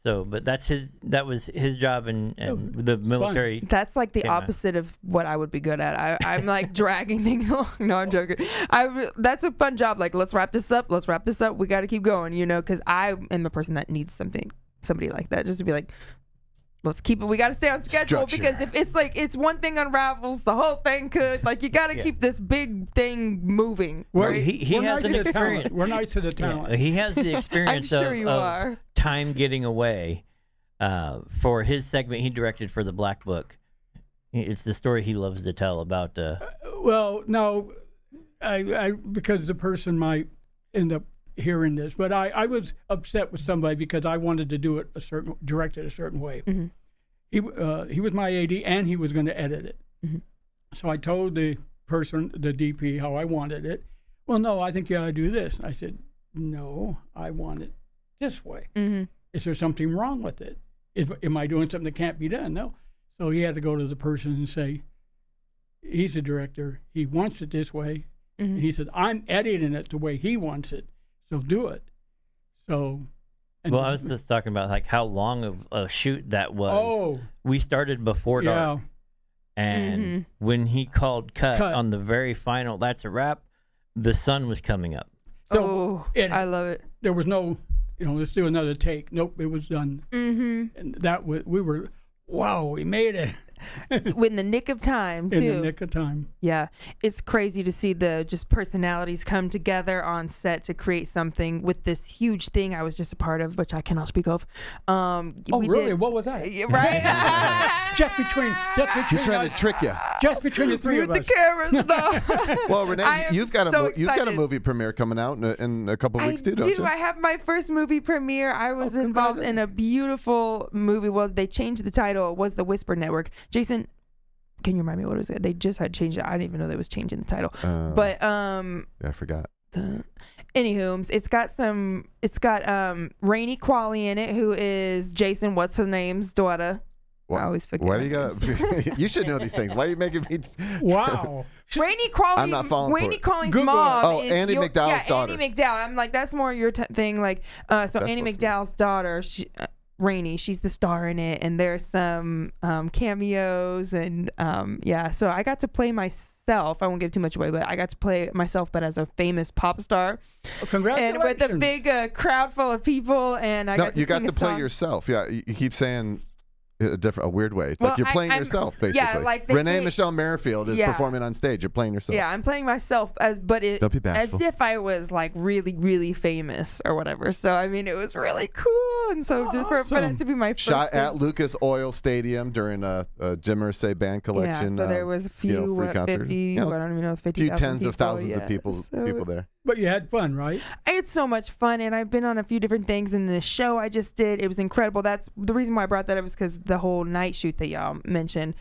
But that was his job and the military. That's like the opposite of what I would be good at. I'm like dragging things along. No, I'm joking. That's a fun job. Like, let's wrap this up. We got to keep going, because I am the person that needs somebody like that, just to be like, let's keep it. We got to stay on schedule. Structure. Because if it's like it's one thing unravels, the whole thing could. Like, you got to keep this big thing moving. Well, right? he has an experience. We're nice to the talent. Yeah, he has the experience I'm sure you are. Time getting away. For his segment he directed for the Black Book. It's the story he loves to tell about. Well, no, I because the person might end up hearing this, but I was upset with somebody because I wanted to do it directed a certain way. He was my AD and he was going to edit it. So I told the person, the DP, how I wanted it. Well, no, I think you ought to do this. I said, no, I want it this way. Is there something wrong with it? Am I doing something that can't be done? No. So he had to go to the person and say, he's the director. He wants it this way. And he said, I'm editing it the way he wants it. So do it. So. Well, I was just talking about like how long of a shoot that was. Oh. We started before dark. And when he called cut on the very final, that's a wrap, the sun was coming up. So I love it. There was no, let's do another take. Nope, it was done. And that we were, wow, we made it. In the nick of time, too. In the nick of time. Yeah. It's crazy to see the just personalities come together on set to create something with this huge thing I was just a part of, which I cannot speak of. Really? What was that? Right? just between He's trying to trick you. Just between the three of us. The cameras, no. Well, Renee, you've got a movie premiere coming out in a couple of weeks, too, don't you? I have my first movie premiere. I was involved in a beautiful movie. Well, they changed the title. It was The Whisper Network. Jason, can you remind me what it was? They just had changed it. I didn't even know they was changing the title. But yeah, I forgot. Anywho, it's got Rainey Qualley in it, who is Jason what's her name's daughter. I always forget. Why do you got? You should know these things. Why are you making me? Wow. Rainey Crawley's, I'm not falling for Rainey it. Crawley's Google mom. it. Oh, is Andy McDowell's daughter. Andy McDowell. I'm like, that's more your thing. Like, so Andy supposed to be. McDowell's daughter, Rainey, she's the star in it, and there's some cameos, and so I got to play myself. I won't give too much away, but I got to play myself, but as a famous pop star. Congratulations! And with a big crowd full of people, and You got to play song. yourself. Yeah, you keep saying a weird way. It's Well, like you're playing I'm- yourself, basically. yeah, like they Renee say- Michelle Merrifield is performing on stage. You're playing yourself. Yeah, I'm playing myself Don't be as bashful. if I was like really, really famous or whatever. So I mean, it was really cool, and so just for that to be my first Shot thing. at Lucas Oil Stadium during a Jim Irsay band collection. Yeah, so there was a few, free concerts. 50, I don't even know, 50,000 few tens of people, thousands of people there. But you had fun, right? I had so much fun, and I've been on a few different things in the show I just did. It was incredible. That's the reason why I brought that up, is because the whole night shoot that y'all mentioned,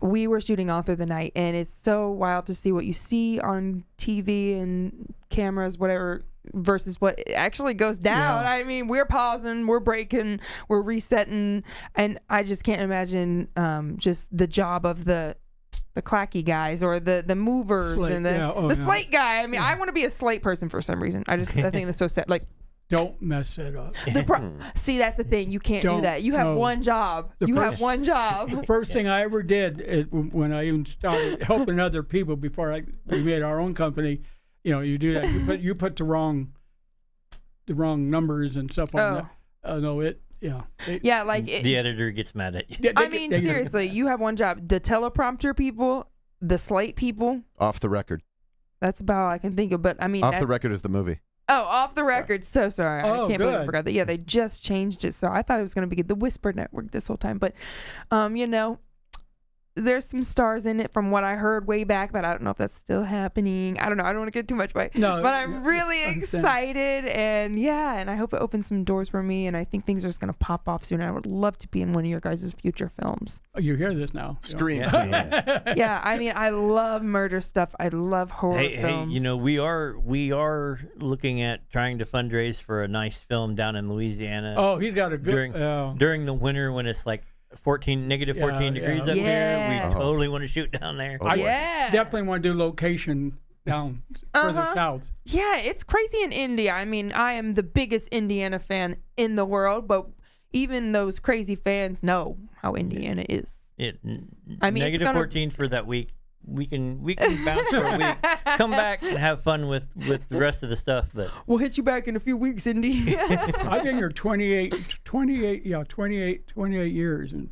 we were shooting all through the night, and it's so wild to see what you see on TV and cameras, whatever, versus what actually goes down. Yeah. I mean, we're pausing, we're breaking, we're resetting, and I just can't imagine just the job of the clacky guys or the movers Slate, and the slate guy. I mean, I want to be a slate person for some reason. I think that's so sad. Like, don't mess it up. See, that's the thing. You can't do Don't, that. You have no. one job. The The first thing I ever did when I even started helping other people before we made our own company, you do that. You put the wrong numbers and stuff on that. The editor gets mad at you. I mean, seriously, you have one job. The teleprompter people, the slate people. Off the Record. That's about all I can think of. But I mean, Off the Record is the movie. Oh, Off the Record. So sorry. I can't believe I good. forgot that. Yeah, they just changed it. So I thought it was going to be the Whisper Network this whole time. But, there's some stars in it from what I heard way back, but I don't know if that's still happening. I don't know. I don't want to get too much by. No, but I'm really excited, and I hope it opens some doors for me, and I think things are just going to pop off soon. I would love to be in one of your guys' future films. Oh, you hear this now? Scream. Yeah, I mean, I love murder stuff. I love horror films. Hey, we are looking at trying to fundraise for a nice film down in Louisiana. Oh, he's got a good during the winter when it's like negative 14 degrees up here. We totally want to shoot down there. I definitely want to do location down further south. Yeah, it's crazy in India. I mean, I am the biggest Indiana fan in the world, but even those crazy fans know how Indiana is. I mean, negative 14 for that week. We can bounce for a week, come back and have fun with the rest of the stuff. But we'll hit you back in a few weeks, Indy. I've been here 28 years, and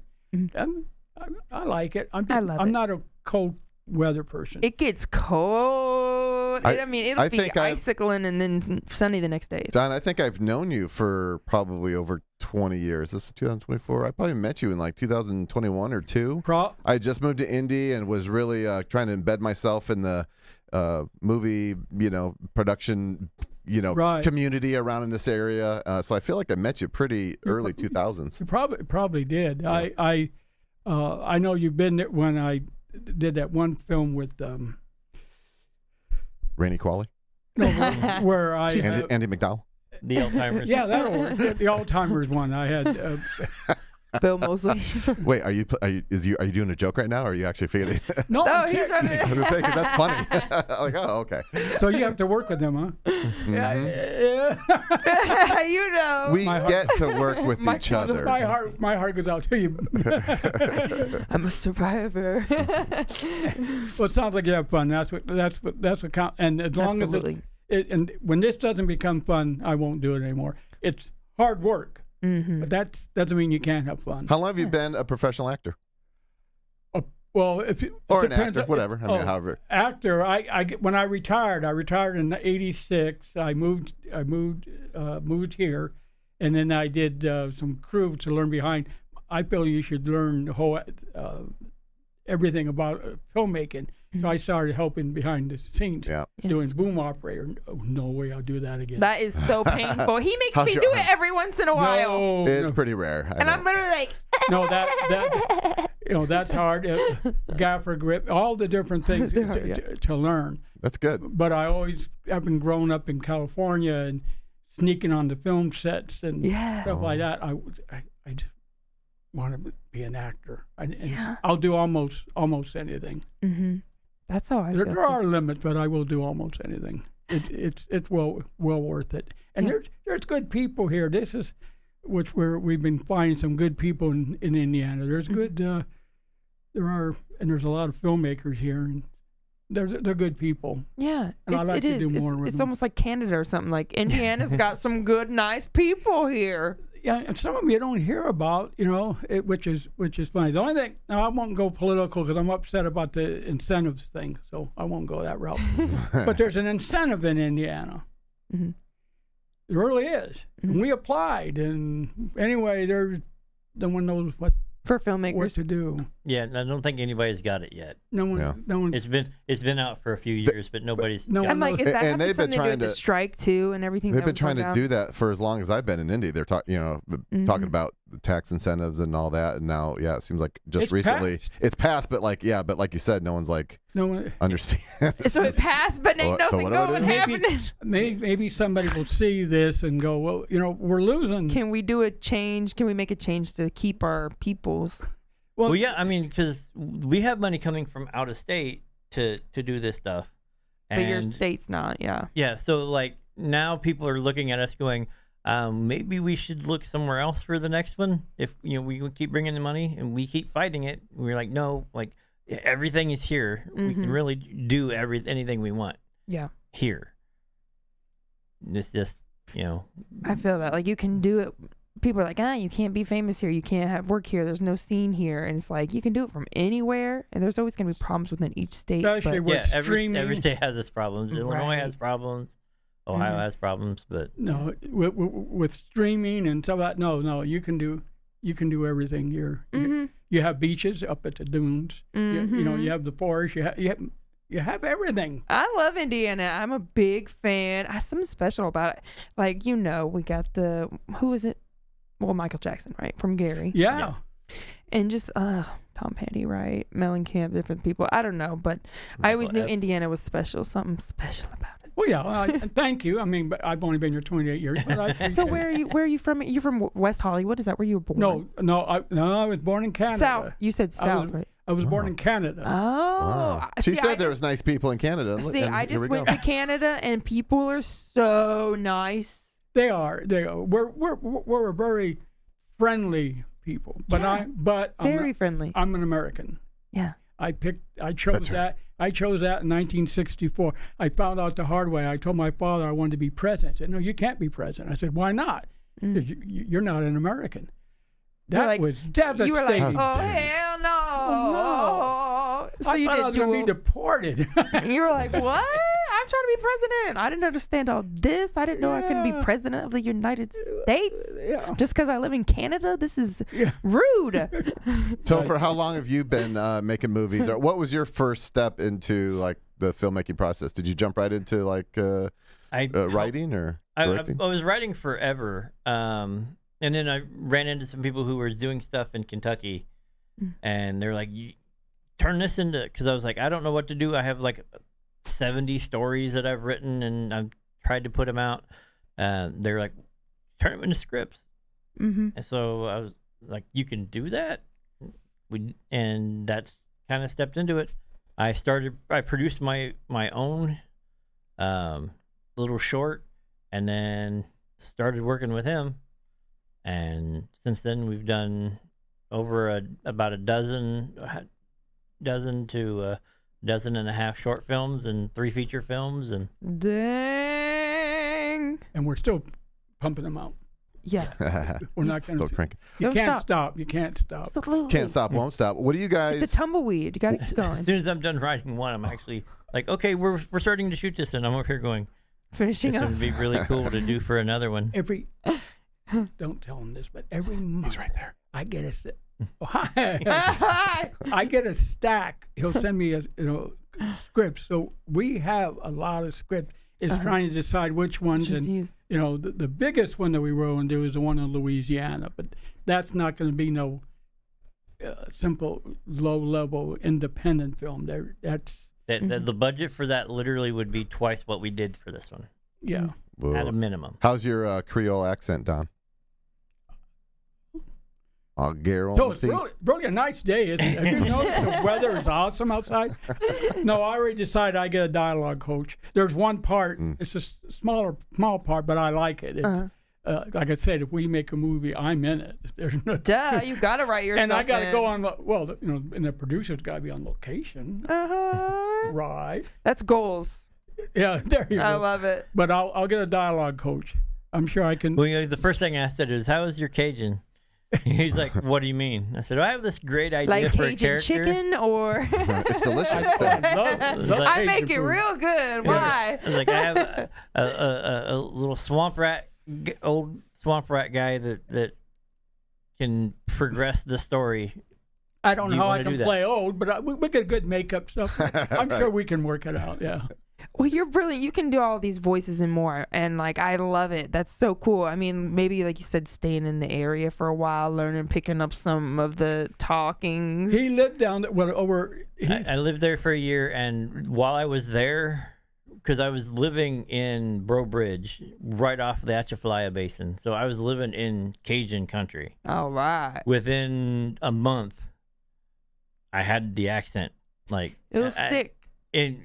I like it. I'm not a cold weather person. It gets cold. It'll be icicling and then sunny the next day. Don, I think I've known you for probably over 20 years. This is 2024. I probably met you in like 2021 or 2. I just moved to Indy and was really trying to embed myself in the movie, production, community around in this area. So I feel like I met you pretty early 2000s. You probably did. Yeah. I know you've been there when I did that one film with Rainey Crawley. No, where I Andy McDowell. The Alzheimer's. Yeah, that'll work. The Alzheimer's one. I had Bill Moseley. Wait, are you doing a joke right now, or are you actually figuring? No, he's trying to. I was gonna say, 'cause that's funny. Like, oh, okay. So you have to work with them, huh? Mm-hmm. Yeah. We get to work with each other. My heart goes out to you. I'm a survivor. Well, it sounds like you have fun. That's what counts. And as long Absolutely. as and when this doesn't become fun, I won't do it anymore. It's hard work. Mm-hmm. But that doesn't mean you can't have fun. How long have you been a professional actor? Well, or an actor, whatever. I mean, however. Actor. When I retired in '86. I moved here, and then I did some crew to learn behind. I feel you should learn the whole everything about filmmaking. So I started helping behind the scenes, doing boom operator. Oh, no way I'll do that again. That is so painful. He makes me do it every once in a while. It's pretty rare. And I'm literally like. No, that's hard. Gaffer grip, all the different things to learn. That's good. But I've been growing up in California and sneaking on the film sets and stuff like that. want to be an actor. And I'll do almost anything. Mm-hmm. That's how I feel. There are limits, but I will do almost anything. It's well worth it. And there's good people here. This is which we've been finding some good people in Indiana. There's good. There's a lot of filmmakers here, and they're good people. Yeah, and I like to do more with It's them. almost like Canada or something. Like Indiana's got some good, nice people here. Yeah, and some of them you don't hear about, which is funny. The only thing, now I won't go political because I'm upset about the incentives thing, so I won't go that route. But there's an incentive in Indiana. Mm-hmm. There really is. Mm-hmm. And we applied, and anyway, no one knows what filmmakers to do. Yeah, I don't think anybody's got it yet. No one. It's been out for a few years, but nobody's. I'm like, is that and they've been something to do trying with the to strike too and everything? They've that been was trying going to down? do that for as long as I've been in Indy. They're talking about the tax incentives and all that, and now it seems like just It's recently passed. it's passed. But like you said, no one's understand. So it passed, but ain't So nothing what do I do? going happening. Maybe somebody will see this and go, well, we're losing. Can we do a change? Can we make a change to keep our peoples? Well, yeah, I mean, because we have money coming from out of state to do this stuff. But your state's not, yeah. Yeah, so like now people are looking at us going, maybe we should look somewhere else for the next one. If we keep bringing the money and we keep fighting it, we're like, no, like everything is here. We can really do anything we want. Yeah. Here. It's just, I feel that like you can do it. People are like, you can't be famous here. You can't have work here. There's no scene here. And it's like, you can do it from anywhere. And there's always going to be problems within each state. Especially with streaming. Every state has its problems. Illinois has problems. Ohio has problems, but no, with streaming and stuff like that. No, you can do everything here. You have beaches up at the dunes. You have the forest. You have everything. I love Indiana. I'm a big fan. Something special about it. Like, we got who is it? Well, Michael Jackson, right? From Gary. Yeah. And just Tom Petty, right? Mellencamp, different people. I don't know, but I always knew Indiana was special. Something special about it. Well, yeah. Thank you. I mean, but I've only been here 28 years. But so where are you from? You're from West Hollywood. Is that where you were born? No. I was born in Canada. South. You said South, right? I was born in Canada. Oh. Wow. She said there was nice people in Canada. See, I just went to Canada, and people are so nice. They are. We're a very friendly people. But very friendly. I'm an American. Yeah. I chose that. I chose that in 1964. I found out the hard way. I told my father I wanted to be president. He said, "No, you can't be president." I said, "Why not?" You're not an American. That was devastating. You were like, "Oh hell no!" Oh, no. So I thought I was going to be deported. You were like, "What? I'm trying to be president. I didn't understand all this. I didn't know I couldn't be president of the United States just because I live in Canada. This is rude." So, for how long have you been making movies? Or what was your first step into like the filmmaking process? Did you jump right into like writing or directing? I was writing forever. And then I ran into some people who were doing stuff in Kentucky, and they're like, turn this into, because I was like, I don't know what to do. I have like 70 stories that I've written, and I've tried to put them out. They're like, turn them into scripts. And so I was like, you can do that? And that's kind of stepped into it. I produced my own little short, and then started working with him. And since then, we've done over about a dozen to a dozen and a half short films and 3 feature films. And dang! And we're still pumping them out. Yeah, we're not still cranking. You can't stop. You can't stop. Absolutely. Can't stop. Won't stop. What do you guys? It's a tumbleweed. You got to keep going. As soon as I'm done writing one, I'm actually like, okay, we're starting to shoot this, and I'm over here going, finishing this up. would be really cool to do for another one. Don't tell him this, but every month he's right there. I get I get a stack. He'll send me scripts. So we have a lot of scripts. It's trying to decide which ones. And the biggest one that we were going to do is the one in Louisiana, but that's not going to be no simple, low-level independent film. The budget for that literally would be twice what we did for this one. Yeah. Whoa. At a minimum. How's your Creole accent, Don? I'll guarantee. So it's really a nice day, isn't it? Have you noticed the weather is awesome outside? No, I already decided I get a dialogue coach. There's one part, it's a small part, but I like it. Like I said, if we make a movie, I'm in it. There's no Duh, you got to write yourself and I got to in. go on, and the producer's got to be on location. Right. That's goals. Yeah, there you go. I love it. But I'll get a dialogue coach. I'm sure I can. Well, the first thing I said is, "How is your Cajun?" He's like, "What do you mean?" I said, "I have this great idea like for a Cajun character." chicken or It's delicious. I make it real good. Why? I was like, I have a little old swamp rat guy that can progress the story. I don't know how I can do that? play old, but we get good makeup stuff. I'm sure we can work it out. Yeah. Well, you're brilliant. You can do all these voices and more, and like I love it. That's so cool. I mean, maybe like you said, staying in the area for a while, learning, picking up some of the talkings. He lived down there. I lived there for a year, and while I was there, because I was living in Breaux Bridge, right off the Atchafalaya Basin, so I was living in Cajun country. All right. Within a month, I had the accent. Like it'll stick. And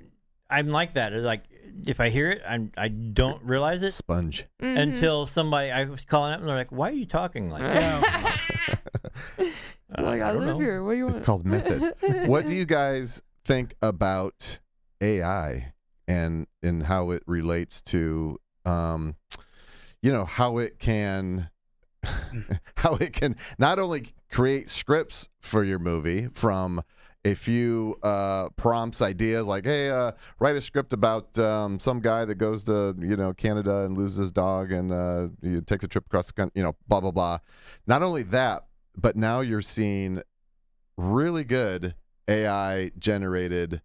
I'm like that. It's like if I hear it, I don't realize it. Sponge. Until somebody I was calling up and they're like, "Why are you talking like that?" Like I live here. What do you want? It's called method. What do you guys think about AI and how it relates to, how it can not only create scripts for your movie from a few prompts, ideas like, hey, write a script about some guy that goes to Canada and loses his dog and he takes a trip across the country, blah blah blah. Not only that, but now you're seeing really good AI generated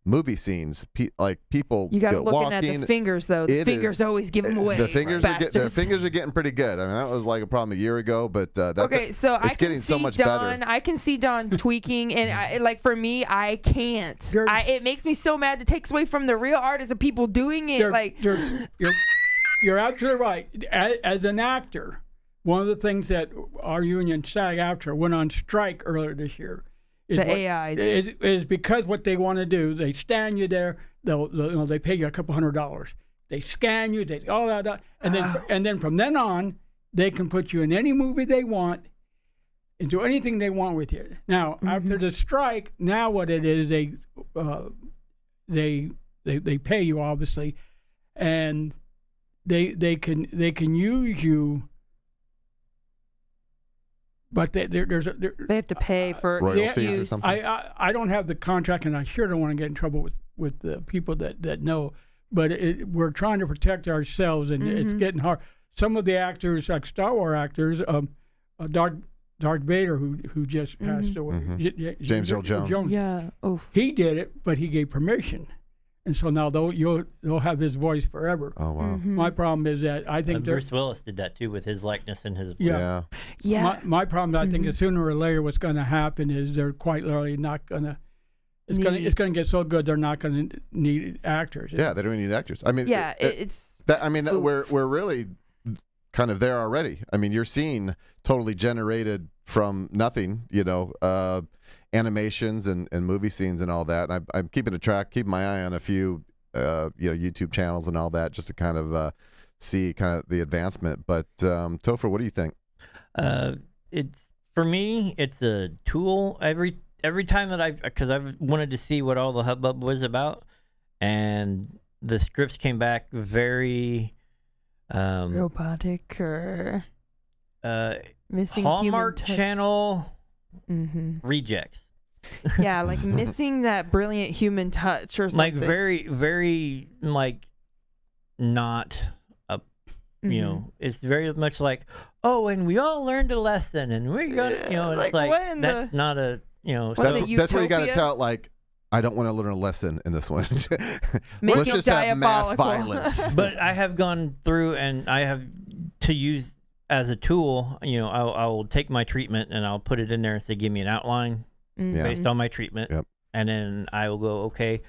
movie scenes, like people. You got to look walking. at the fingers though. The fingers always give them away. The fingers are bastards. getting pretty good. I mean, that was like a problem a year ago, but that's okay. So it's getting so much better. I can see Don tweaking, and like for me, I can't. It makes me so mad. It takes away from the real artists of people doing it. You're absolutely right. As an actor, one of the things that our union, SAG-AFTRA, went on strike earlier this year. AIs is because what they want to do, they stand you there. They pay you a couple $100. They scan you. They all that, and then from then on, they can put you in any movie they want, and do anything they want with you. Now after the strike, now what it is, they pay you obviously, and they can use you. But they have to pay for royalties or something. I don't have the contract, and I sure don't want to get in trouble with the people that know. But we're trying to protect ourselves, and it's getting hard. Some of the actors, like Star Wars actors, Darth Vader, who just passed away, James Earl Jones. Yeah, he did it, but he gave permission. And so now they'll have his voice forever. Oh wow! My problem is that I think Bruce Willis did that too with his likeness and his voice. Yeah. My problem, I think, is sooner or later what's going to happen is they're quite literally not going to. It's going to get so good they're not going to need actors. Yeah, they don't need actors. I mean, it's. We're really kind of there already. I mean, you're seeing totally generated from nothing. Animations and movie scenes and all that. And I'm keeping my eye on a few YouTube channels and all that, just to kind of see kind of the advancement. But Topher, what do you think? It's for me, it's a tool. Every time that because I've wanted to see what all the hubbub was about, and the scripts came back very robotic or missing Hallmark human touch. Channel. Rejects. Yeah, like missing that brilliant human touch or something. Like very, very not it's very much like, oh, and we all learned a lesson, and we're gonna, it's like that's not a, that's where you got to tell, like, I don't want to learn a lesson in this one. Let's just have mass violence. But I have gone through, and I have to use as a tool. I will take my treatment and I'll put it in there and say, give me an outline based on my treatment, and then I will go, okay,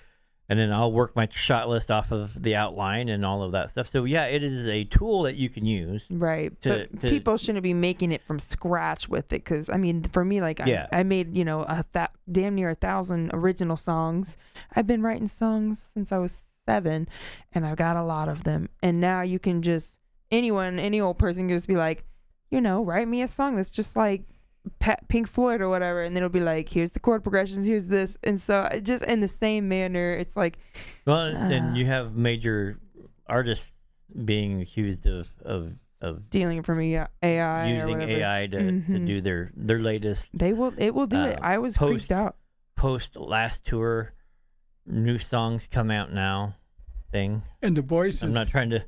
and then I'll work my shot list off of the outline and all of that stuff. So yeah, it is a tool that you can use. Right. But people shouldn't be making it from scratch with it, because I mean, for me, like I made damn near 1,000 original songs. I've been writing songs since I was 7, and I've got a lot of them. And now you can just any old person can just be like, write me a song that's just like Pink Floyd or whatever, and then it'll be like, here's the chord progressions, here's this, and so just in the same manner, it's like, well, and you have major artists being accused of stealing from AI, using AI to do their latest. It will do it. I was freaked out. Post last tour, new songs come out now, thing. And the voices. I'm not trying to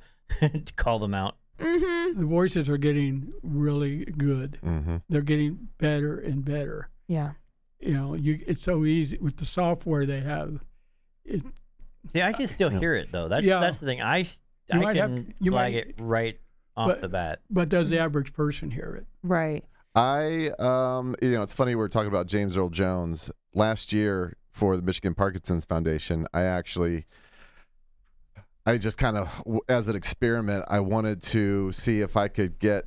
call them out. Mm-hmm. The voices are getting really good. Mm-hmm. They're getting better and better. Yeah. It's so easy with the software they have. See, I can still hear it though. That's the thing. I can flag it right off the bat. But does the average person hear it? Right. It's funny we're talking about James Earl Jones. Last year for the Michigan Parkinson's Foundation, I just kind of, as an experiment, I wanted to see if I could get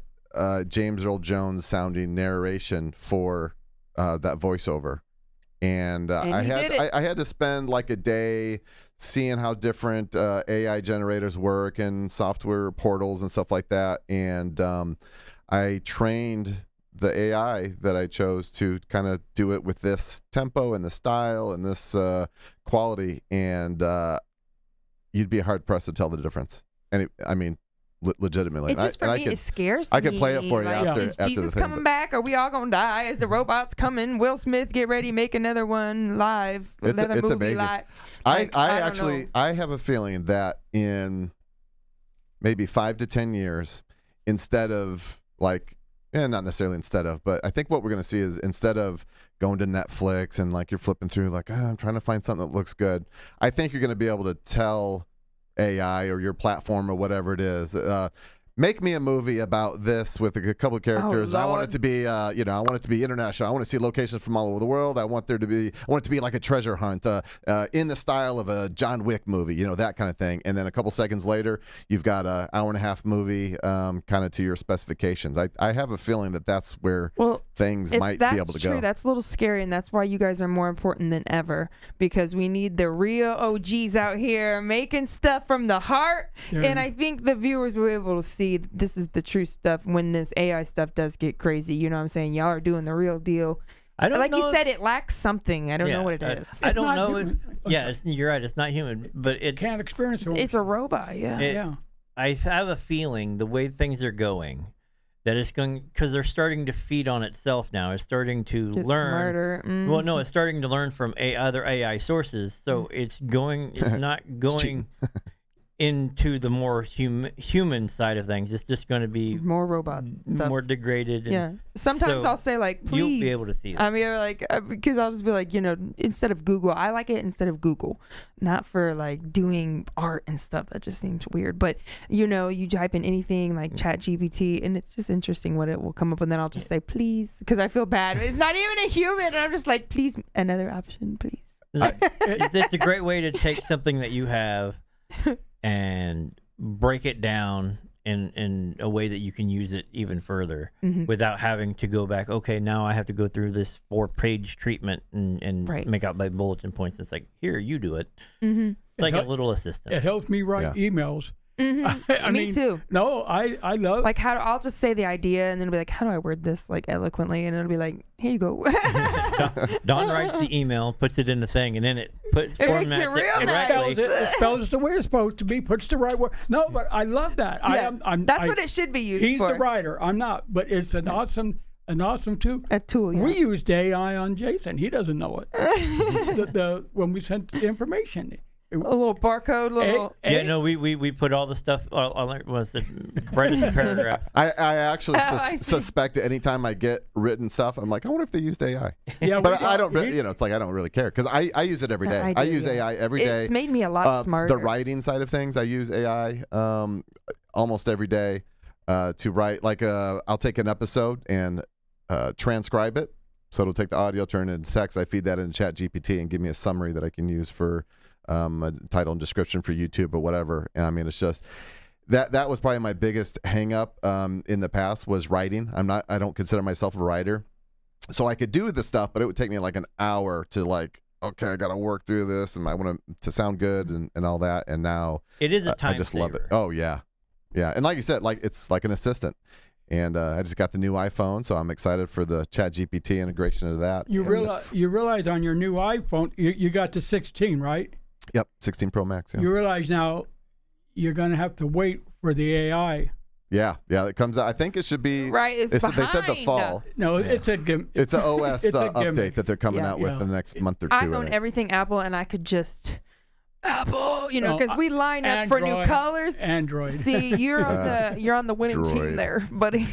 James Earl Jones sounding narration for that voiceover. And I had to spend like a day seeing how different AI generators work and software portals and stuff like that. And I trained the AI that I chose to kind of do it with this tempo and the style and this quality. And you'd be hard pressed to tell the difference. And legitimately. It just it scares me. I could play it for you after. Is Jesus coming back? Are we all gonna die? Is the robots coming? Will Smith get ready, make another one live? It's movie amazing. live. I have a feeling that in maybe 5 to 10 years, instead of not necessarily instead of, but I think what we're gonna see is instead of going to Netflix and you're flipping through I'm trying to find something that looks good, I think you're gonna be able to tell AI or your platform or whatever it is, make me a movie about this with a couple of characters. I want it to be, I want it to be international. I want to see locations from all over the world. I want it to be like a treasure hunt in the style of a John Wick movie, that kind of thing. And then a couple seconds later, you've got an hour-and-a-half movie kind of to your specifications. I have a feeling that that's where things might be able to go. That's a little scary, and that's why you guys are more important than ever, because we need the real OGs out here making stuff from the heart. Yeah. And I think the viewers will be able to see this is the true stuff when this AI stuff does get crazy. You know what I'm saying? Y'all are doing the real deal. I don't know. You said, it lacks something. I don't know what it is. I don't know. You're right. It's not human, but it can't experience it. It's a robot. Yeah. I have a feeling the way things are going, that it's going, because they're starting to feed on itself now. It's starting to get learn. Smarter. Mm-hmm. Well, no, it's starting to learn from other AI sources. So it's not going into the more human side of things. It's just going to be more robot stuff. More degraded. Yeah. Sometimes I'll say please. You'll be able to see it. I mean, because I'll just be instead of Google, I like it instead of Google, not for doing art and stuff. That just seems weird. But you type in anything like ChatGPT, and it's just interesting what it will come up with. And then I'll just say please, because I feel bad. It's not even a human, and I'm just like, please, another option, please. It's a great way to take something that you have and break it down in a way that you can use it even further without having to go back. Okay, now I have to go through this 4-page treatment and make out my bulletin points. It's like, here, you do it. Mm-hmm. Like a little assistant. It helps me write emails. Mm-hmm. Me too. No, I love I'll just say the idea and then it'll be like, how do I word this eloquently? And it'll be like, here you go. Dawn writes the email, puts it in the thing, and then it formats it real nice. It spells it the way it's supposed to be, puts the right word. No, but I love that. Yeah, that's what it should be used for. He's the writer. I'm not, but it's an awesome tool. A tool. Yeah. We used AI on Jason. He doesn't know it. When we sent the information. A little barcode, we put all the stuff was the brightest paragraph. I actually suspect anytime I get written stuff, I'm like, I wonder if they used AI. Yeah, but I don't. It's like I don't really care because I use it every day. I use AI every day. It's made me a lot smarter. The writing side of things, I use AI almost every day to write. I'll take an episode and transcribe it, so it'll take the audio, turn it into text. I feed that into ChatGPT and give me a summary that I can use for a title and description for YouTube or whatever. And I mean, it's just that was probably my biggest hang up in the past was writing. I don't consider myself a writer. So I could do the stuff, but it would take me like an hour to like, okay, I got to work through this and I want to sound good and all that. And now it is a time I just saver. love it. Oh yeah. Yeah. And like you said, like it's like an assistant. And I just got the new iPhone, so I'm excited for the ChatGPT integration of that. You realize on your new iPhone, you got the 16, right? Yep, 16 Pro Max. Yeah. You realize now you're going to have to wait for the AI. Yeah, it comes out. I think it should be right. They said the fall. No, it's an OS update that they're coming out with in the next month or two. I own everything Apple, and I could just Apple, because we line up for new colors. Android. See, you're on the winning team there, buddy.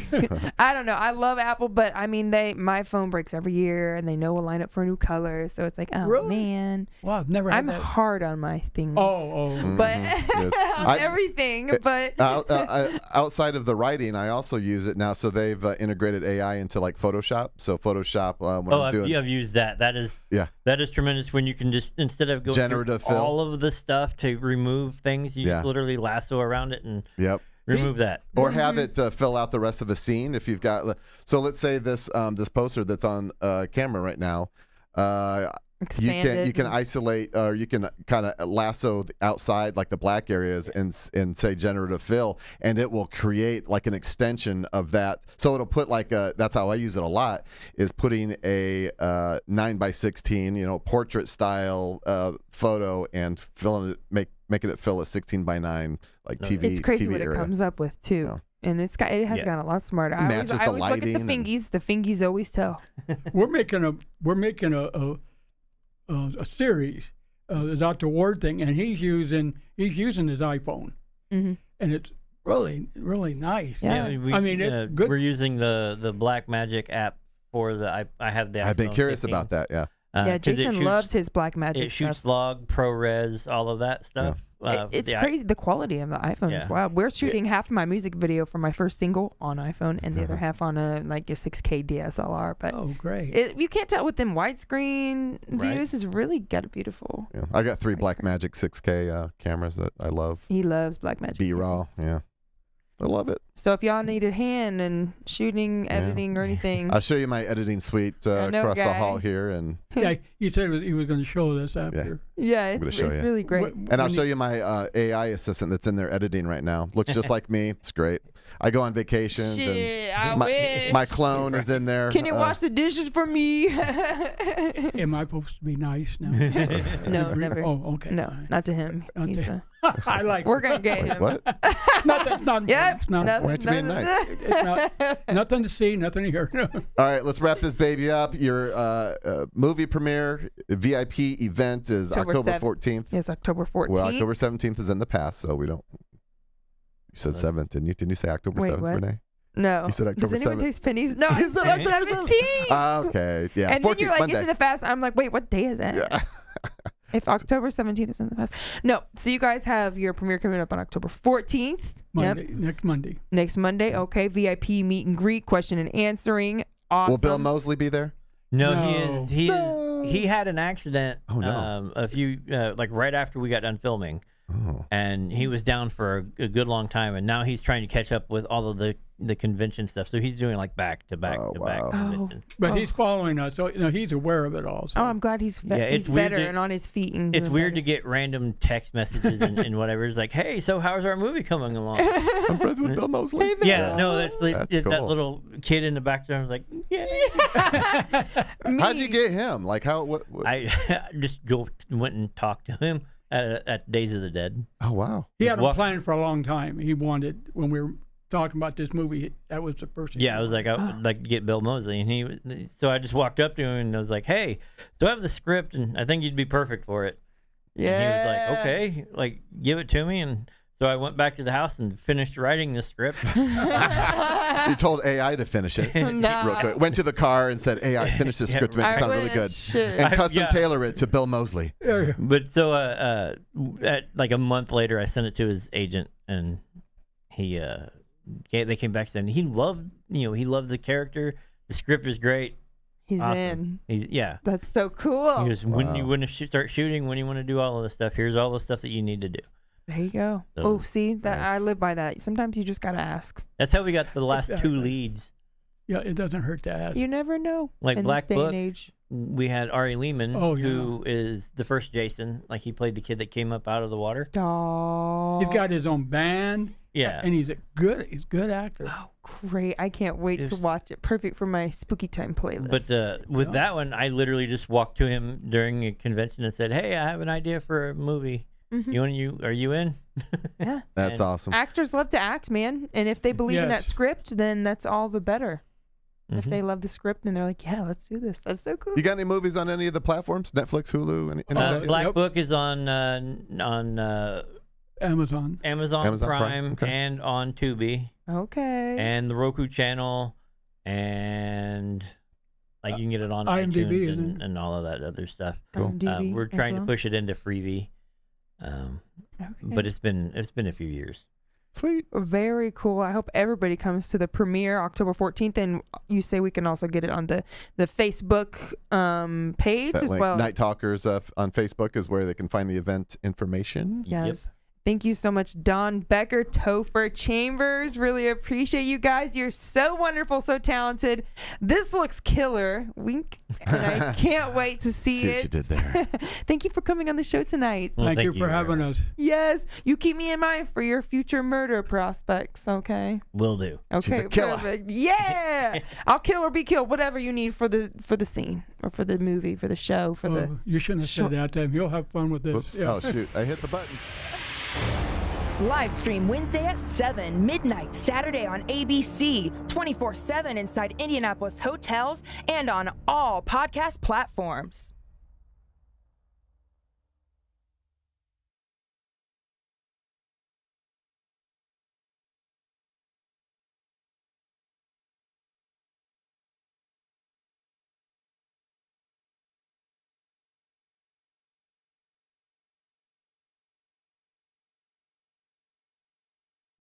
I don't know. I love Apple, but I mean, my phone breaks every year, and they know we'll line up for new colors. So it's like, oh really? Man, wow, I've never. I'm hard on my things. But on everything. But outside of the writing, I also use it now. So they've integrated AI into like Photoshop. So Photoshop. I've used that. That is tremendous when you can just instead of going generative through fill. all of the stuff to remove things, you just literally lasso around it and remove that, or have it fill out the rest of a scene if you've got. So let's say this poster that's on camera right now. You can isolate, or you can kind of lasso the outside, like the black areas, and say generative fill, and it will create like an extension of that. So it'll put like that's how I use it a lot, is putting a 9x16, portrait style photo and filling it, making it fill a 16x9 like TV. It's crazy TV what area. it comes up with too. Yeah. And it has gotten a lot smarter. I always look at the fingies. The fingies always tell. We're making a series, the Dr. Ward thing, and he's using his iPhone, and it's really, really nice. Yeah, we're using the Black Magic app for the. I have the. I've been iPhone curious 15. about that. Yeah. Jason loves his Black Magic. It shoots stuff. log, ProRes, all of that stuff. It's crazy. The quality of the iPhone is wild. We're shooting half of my music video for my first single on iPhone, and the other half on a 6K DSLR. But great! You can't tell with them widescreen views. It's really got beautiful. Yeah, I got 3 Blackmagic 6K cameras that I love. He loves Blackmagic. B-Raw, yeah. I love it. So if y'all need a hand in shooting, editing, or anything, I'll show you my editing suite across the hall here, and he said he was going to show this after. Yeah, it's really great. And I'll show you my AI assistant that's in there editing right now. Looks just like me. It's great. I go on vacations. And my clone is in there. Can you wash the dishes for me? Am I supposed to be nice now? No, never. Oh, okay. No, not to him. He's I like. We're gonna get him. What? Not. Yep. It's not. Why aren't you being nice? It's not. Nothing to see. Nothing to hear. All right, let's wrap this baby up. Your movie premiere VIP event is October 14th. Yes, October 14th. Well, October 17th is in the past, so we don't. You said 7th, didn't you? Didn't you say October 7th, what? Renee? No. You said October 7th. Does anyone taste pennies? No, I said October 17th. Okay, yeah. And then you're like, into the fast. I'm like, wait, what day is that? Yeah. If October 17th is in the past. No. So you guys have your premiere coming up on October 14th. Monday, next Monday. Next Monday. Okay. VIP meet and greet, question and answering. Awesome. Will Bill Moseley be there? No, he had an accident. Oh no. A few right after we got done filming. Oh. And he was down for a good long time, and now he's trying to catch up with all of the convention stuff. So he's doing like back to back conventions. But he's following us, so he's aware of it all. So. Oh, I'm glad he's better and on his feet. And it's weird to get random text messages and whatever. It's like, hey, so how's our movie coming along? I'm friends with Bill Moseley. That's cool. That little kid in the background was like, yeah. How'd you get him? Like how? What? I just went and talked to him. At Days of the Dead. Oh, wow. He had a plan for a long time. He wanted, when we were talking about this movie, that was the first thing. Yeah, I was like, I would like to get Bill Moseley. And so I just walked up to him and I was like, hey, so I have the script and I think you'd be perfect for it. Yeah. And he was like, okay, like give it to me. And so I went back to the house and finished writing the script. You told AI to finish it real quick. Went to the car and said, AI, finish this script to make it sound really good. And custom tailor it to Bill Moseley. But so at like a month later, I sent it to his agent and they came back saying he loved the character. The script is great. He's awesome. in. Yeah. That's so cool. He goes, when you want to start shooting, when you want to do all of this stuff, here's all the stuff that you need to do. There you go. So, see, that I live by that. Sometimes you just gotta ask. That's how we got the last two leads. Yeah, it doesn't hurt to ask. You never know. Like in Black this day Book, and age. we had Ari Lehman, Oh, yeah. who is the first Jason. Like he played the kid that came up out of the water. Stop. He's got his own band. Yeah. And he's a good actor. Oh, great. I can't wait to watch it. Perfect for my spooky time playlist. But with that one, I literally just walked to him during a convention and said, "Hey, I have an idea for a movie. Mhm. Are you in?" Yeah. That's awesome. Actors love to act, man. And if they believe in that script, then that's all the better. If they love the script, then they're like, yeah, let's do this. That's so cool. You got any movies on any of the platforms? Netflix, Hulu, any of that? Black Book is on Amazon Prime, okay. and on Tubi, Okay. and the Roku channel, and like you can get it on IMDb, iTunes isn't and all of that other stuff. Cool. IMDb We're as trying well. to push it into Freevee, but it's been a few years. Sweet. Very cool. I hope everybody comes to the premiere October 14th. And you say we can also get it on the Facebook page That as link, well. Night Talkers on Facebook is where they can find the event information. Yes. Thank you so much, Don Becker, Topher Chambers. Really appreciate you guys. You're so wonderful, so talented. This looks killer. Wink. And I can't wait to see See it. what you did there. Thank you for coming on the show tonight. Well, thank you for having us. Yes. You keep me in mind for your future murder prospects, okay? Will do. Okay, She's a killer. perfect. Yeah. I'll kill or be killed, whatever you need for the scene or for the movie, for the show, for the You shouldn't have said that, Tim. You'll have fun with this. Oops. Yeah. Oh, shoot. I hit the button. live stream Wednesday at 7, midnight Saturday on ABC, 24/7 inside Indianapolis hotels and on all podcast platforms.